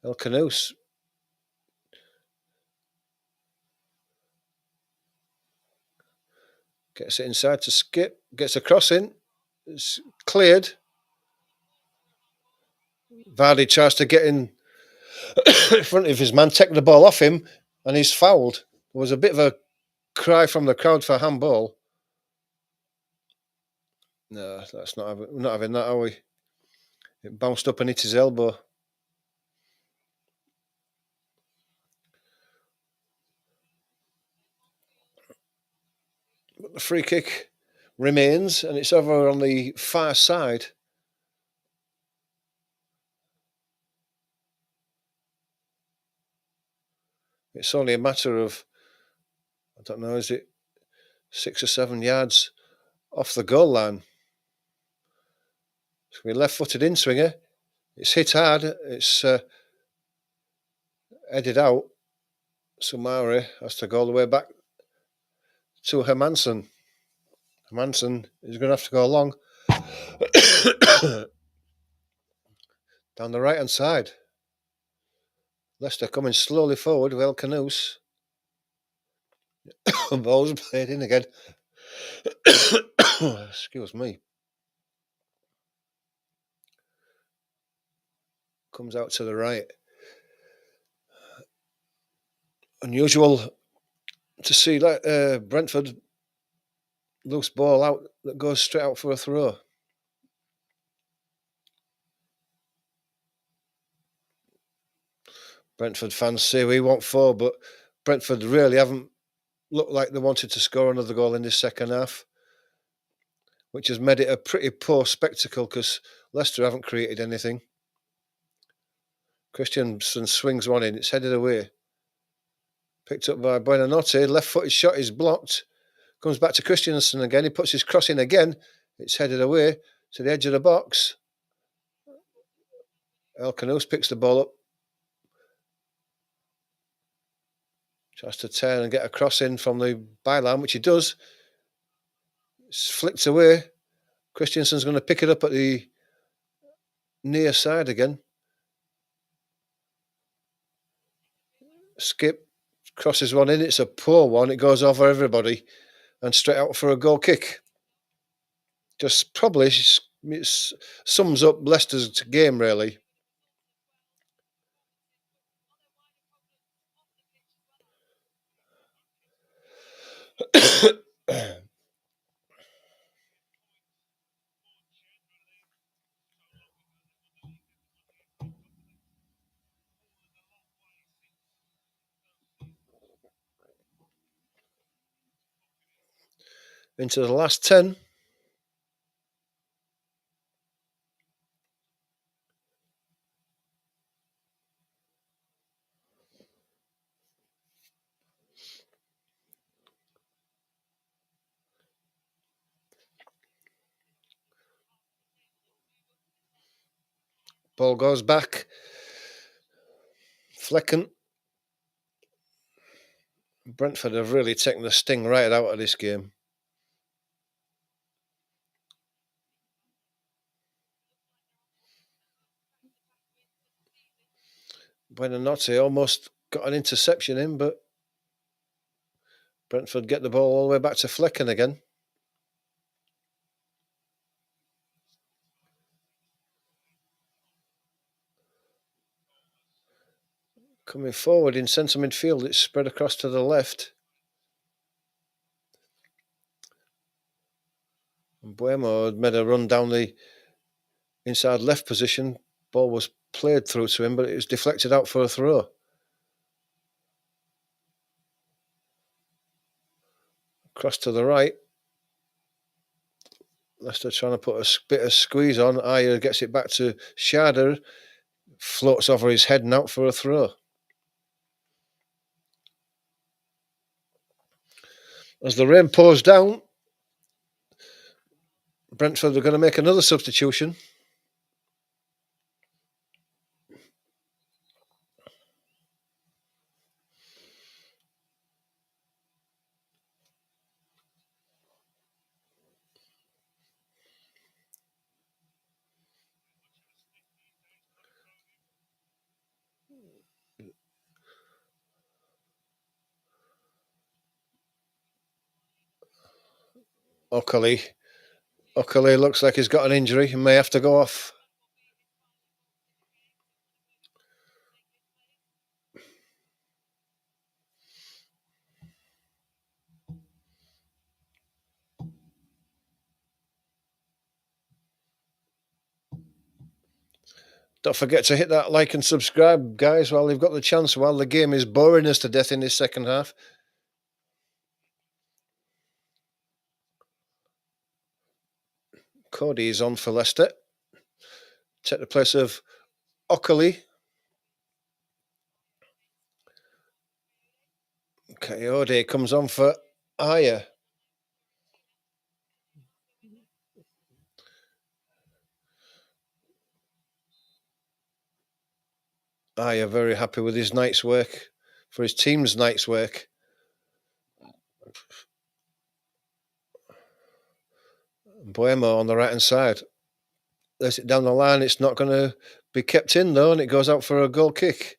El Canoes gets it inside to Skip. Gets a cross in. It's cleared. Vardy tries to get in front of his man, take the ball off him, and he's fouled. There was a bit of a cry from the crowd for handball. No, that's not having, we're not having that, are we? It bounced up and hit his elbow. But the free kick remains, and it's over on the far side. It's only a matter of, I don't know, is it 6 or 7 yards off the goal line? It's going to be left-footed in-swinger. It's hit hard. It's headed out. Sumari has to go all the way back to Hermansen. Hermansen is going to have to go along down the right-hand side. Leicester coming slowly forward with El Canoes. Ball's played in again. Excuse me. Comes out to the right. Unusual to see Brentford loose ball out that goes straight out for a throw. Brentford fans say we want 4, but Brentford really haven't looked like they wanted to score another goal in this second half, which has made it a pretty poor spectacle because Leicester haven't created anything. Christensen swings one in, it's headed away. Picked up by Buonanotte, left-footed shot is blocked. Comes back to Christensen again, he puts his cross in again. It's headed away to the edge of the box. El Canoes picks the ball up. Tries to turn and get a cross in from the byline, which he does. It's flicked away. Christensen's going to pick it up at the near side again. Skip crosses one in. It's a poor one. It goes over everybody and straight out for a goal kick. Just probably sums up Leicester's game, really. Into the last 10. Ball goes back. Flecken. Brentford have really taken the sting right out of this game. Buonanotte almost got an interception in, but Brentford get the ball all the way back to Flecken again. Coming forward in centre midfield, it's spread across to the left. And Buemo had made a run down the inside left position. Ball was played through to him, but it was deflected out for a throw. Cross to the right. Leicester trying to put a bit of squeeze on. Ayer gets it back to Sharder. Floats over his head and out for a throw. As the rain pours down, Brentford are going to make another substitution. Oakley looks like he's got an injury and may have to go off. Don't forget to hit that like and subscribe, guys, while you've got the chance, while the game is boring us to death in this second half. Cody is on for Leicester. Take the place of Oakley. Coyote comes on for Aya. Aya very happy with his night's work, for his team's night's work. Buemo on the right hand side. Lays it down the line. It's not going to be kept in though, and it goes out for a goal kick.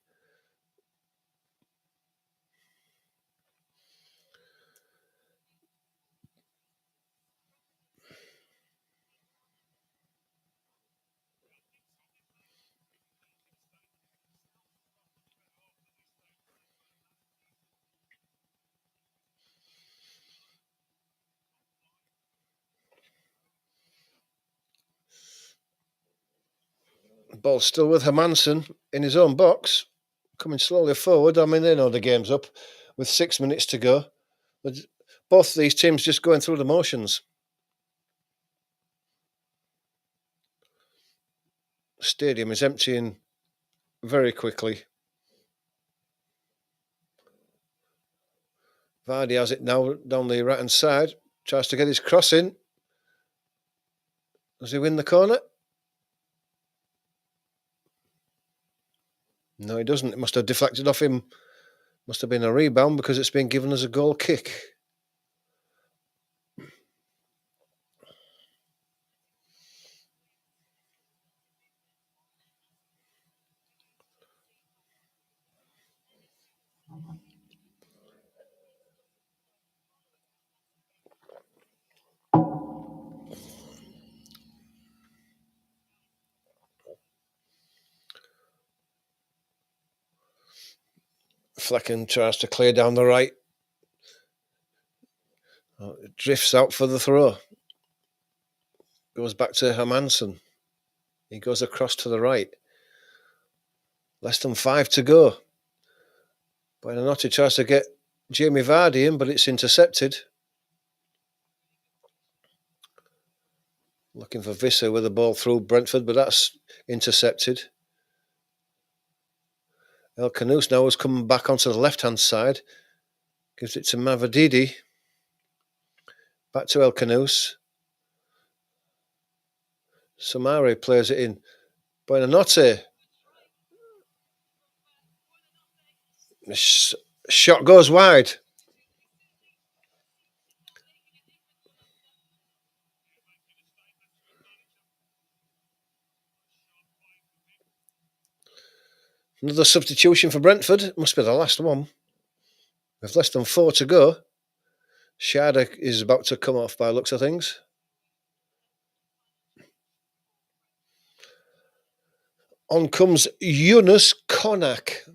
Ball still with Hermansen in his own box, coming slowly forward. I mean, they know the game's up with 6 minutes to go. But both these teams just going through the motions. Stadium is emptying very quickly. Vardy has it now down the right hand side. Tries to get his cross in. Does he win the corner? No, he doesn't. It must have deflected off him. Must have been a rebound because it's been given as a goal kick. Flecken tries to clear down the right. It drifts out for the throw. Goes back to Hermansen. He goes across to the right. Less than 5 to go. Buonanotte tries to get Jamie Vardy in, but it's intercepted. Looking for Visser with the ball through Brentford, but that's intercepted. El Canoes now has come back onto the left-hand side. Gives it to Mavadidi. Back to El Canoes. Samari plays it in. Buonanotte. Shot goes wide. Another substitution for Brentford. Must be the last one. With less than 4 to go. Sharda is about to come off by looks of things. On comes Yunus Konak.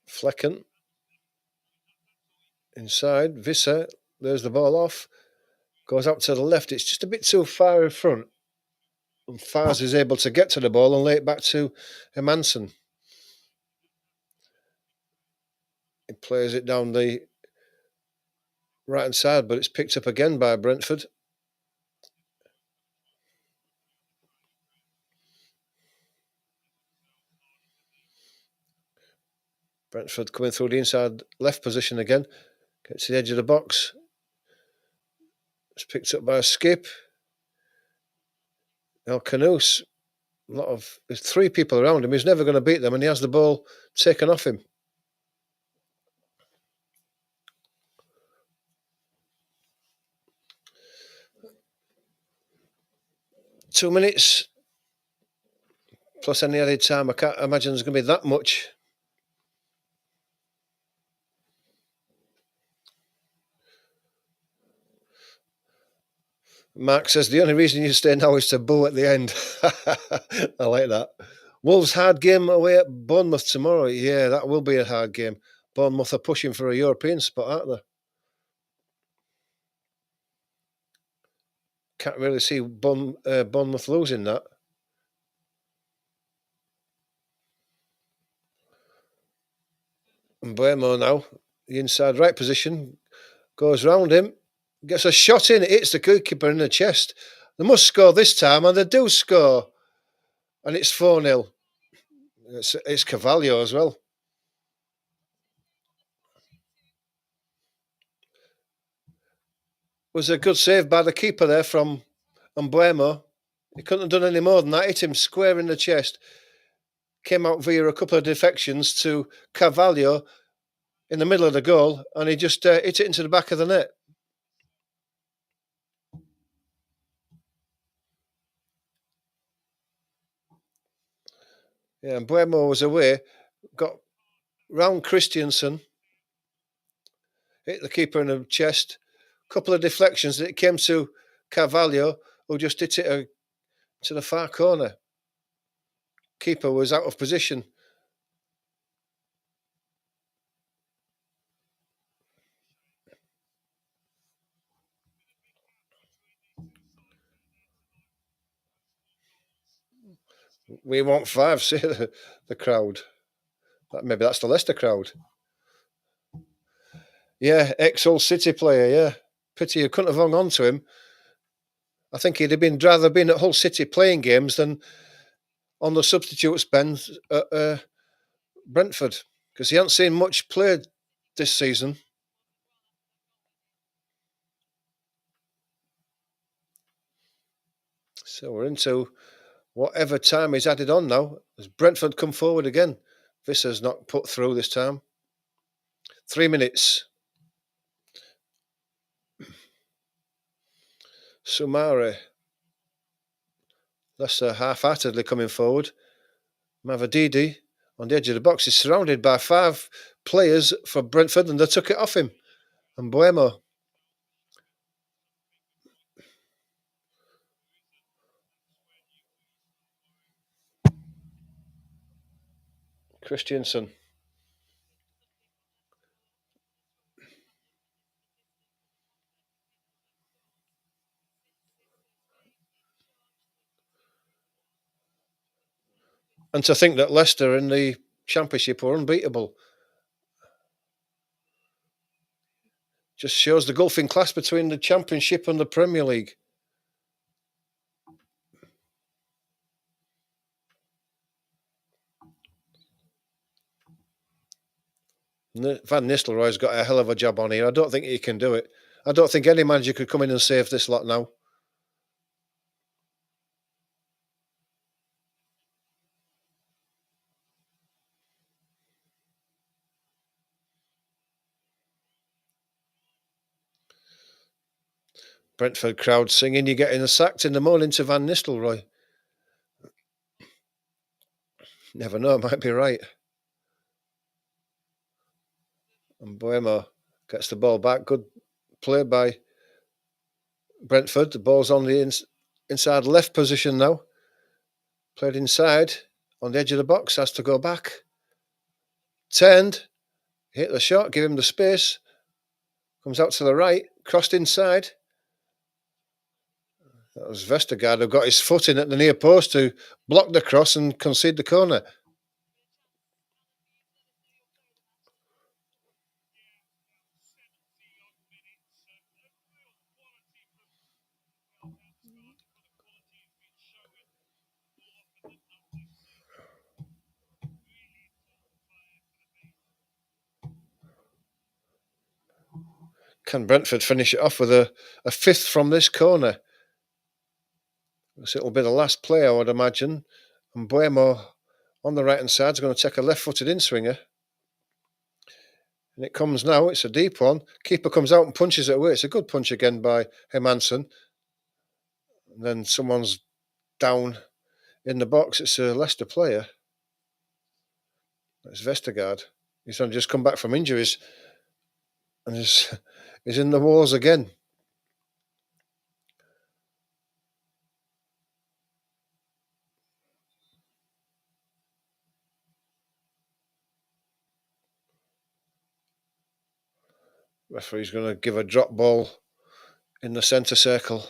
Flecken. Inside. Visser. There's the ball off. Goes out to the left. It's just a bit too far in front. And Fars is able to get to the ball and lay it back to Hermansen. He plays it down the right hand side, but it's picked up again by Brentford. Brentford coming through the inside left position again. Gets to the edge of the box. It's picked up by a skip. El Canoes, there's three people around him. He's never going to beat them, and he has the ball taken off him. Two minutes plus any added time. I can't imagine there's going to be that much. Mark says the only reason you stay now is to boo at the end. I like that. Wolves hard game away at Bournemouth tomorrow. Yeah, that will be a hard game. Bournemouth are pushing for a European spot, aren't they? Can't really see Bournemouth losing that. And Buemo now, the inside right position, goes round him, gets a shot in, it hits the goalkeeper in the chest. They must score this time, and they do score. And it's 4-0. It's Carvalho as well. Was a good save by the keeper there from Mbuemo. He couldn't have done any more than that. Hit him square in the chest. Came out via a couple of deflections to Carvalho in the middle of the goal, and he just hit it into the back of the net. Yeah, and Mbuemo was away, got round Christiansen, hit the keeper in the chest. Couple of deflections, and it came to Carvalho, who just hit it to the far corner. Keeper was out of position. We want five, say the crowd. Maybe that's the Leicester crowd. Yeah, ex-Hull City player, yeah. Pity you couldn't have hung on to him. I think he'd have rather been at Hull City playing games than on the substitutes bench at Brentford, because he hasn't seen much played this season. So we're into whatever time he's added on now. Has Brentford come forward again? Visser's not put through this time. 3 minutes. Sumare. Leicester half-heartedly coming forward. Mavadidi on the edge of the box is surrounded by 5 players for Brentford, and they took it off him. And Buemo. Christiansen. And to think that Leicester in the Championship were unbeatable. Just shows the gulfing class between the Championship and the Premier League. Van Nistelrooy's got a hell of a job on here. I don't think he can do it. I don't think any manager could come in and save this lot now. Brentford crowd singing, "You're getting sacked in the morning" to Van Nistelrooy. Never know, might be right. And Buemo gets the ball back. Good play by Brentford. The ball's on the inside left position now. Played inside on the edge of the box. Has to go back. Turned. Hit the shot. Give him the space. Comes out to the right. Crossed inside. That was Vestergaard who got his foot in at the near post to block the cross and concede the corner. Can Brentford finish it off with a fifth from this corner? So it'll be the last play, I would imagine. And Buemo on the right-hand side is going to take a left-footed in-swinger. And it comes now. It's a deep one. Keeper comes out and punches it away. It's a good punch again by Hermansen. And then someone's down in the box. It's a Leicester player. It's Vestergaard. He's just come back from injuries. And he's in the wars again. Referee's going to give a drop ball in the centre circle.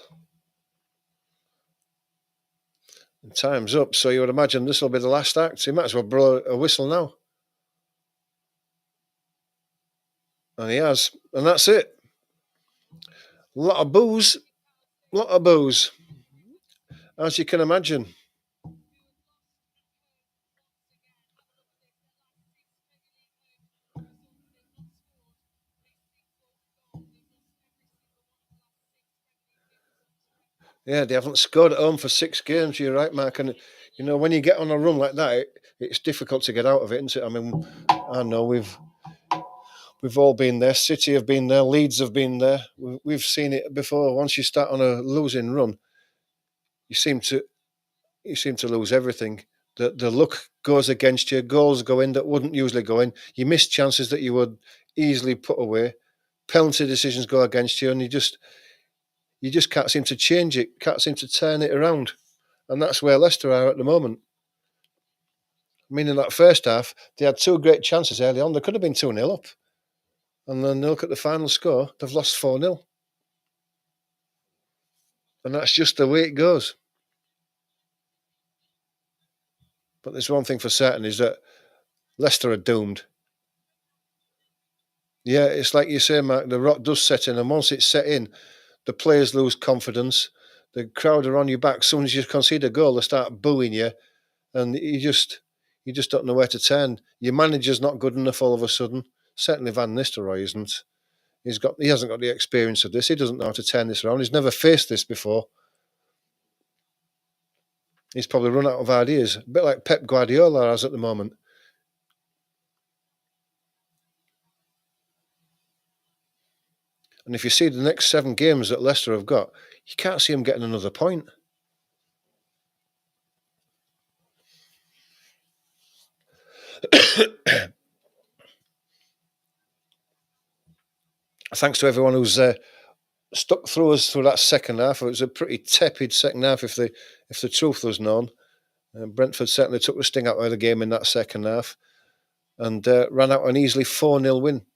And time's up, so you would imagine this will be the last act. He might as well blow a whistle now. And he has. And that's it. A lot of booze. As you can imagine. Yeah, they haven't scored at home for 6 games. You're right, Mark. And, when you get on a run like that, it's difficult to get out of it, isn't it? I mean, I know we've all been there. City have been there. Leeds have been there. We've seen it before. Once you start on a losing run, you seem to lose everything. The luck goes against you. Goals go in that wouldn't usually go in. You miss chances that you would easily put away. Penalty decisions go against you, and you just can't seem to change it, can't seem to turn it around. And that's where Leicester are at the moment. I mean, in that first half, they had 2 great chances early on. They could have been 2-0 up. And then look at the final score, they've lost 4-0. And that's just the way it goes. But there's one thing for certain, is that Leicester are doomed. Yeah, it's like you say, Mark, the rot does set in. And once it's set in, the players lose confidence. The crowd are on your back. As soon as you concede a goal, they start booing you. And you just don't know where to turn. Your manager's not good enough all of a sudden. Certainly Van Nistelrooy isn't. He hasn't got the experience of this. He doesn't know how to turn this around. He's never faced this before. He's probably run out of ideas. A bit like Pep Guardiola has at the moment. And if you see the next 7 games that Leicester have got, you can't see them getting another point. Thanks to everyone who's stuck through us through that second half. It was a pretty tepid second half, if the truth was known. Brentford certainly took the sting out of the game in that second half and ran out an easily 4-0 win.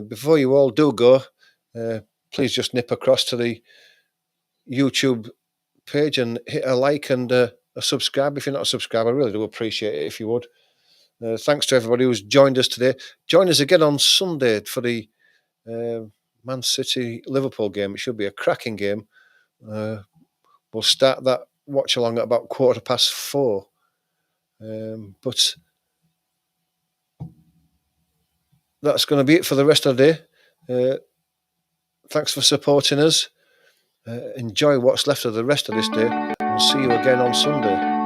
Before you all do go, please just nip across to the YouTube page and hit a like and a subscribe. If you're not a subscriber, I really do appreciate it if you would. Thanks to everybody who's joined us today. Join us again on Sunday for the Man City-Liverpool game. It should be a cracking game. We'll start that watch along at about 4:15. But that's going to be it for the rest of the day. Thanks for supporting us. Enjoy what's left of the rest of this day. And see you again on Sunday.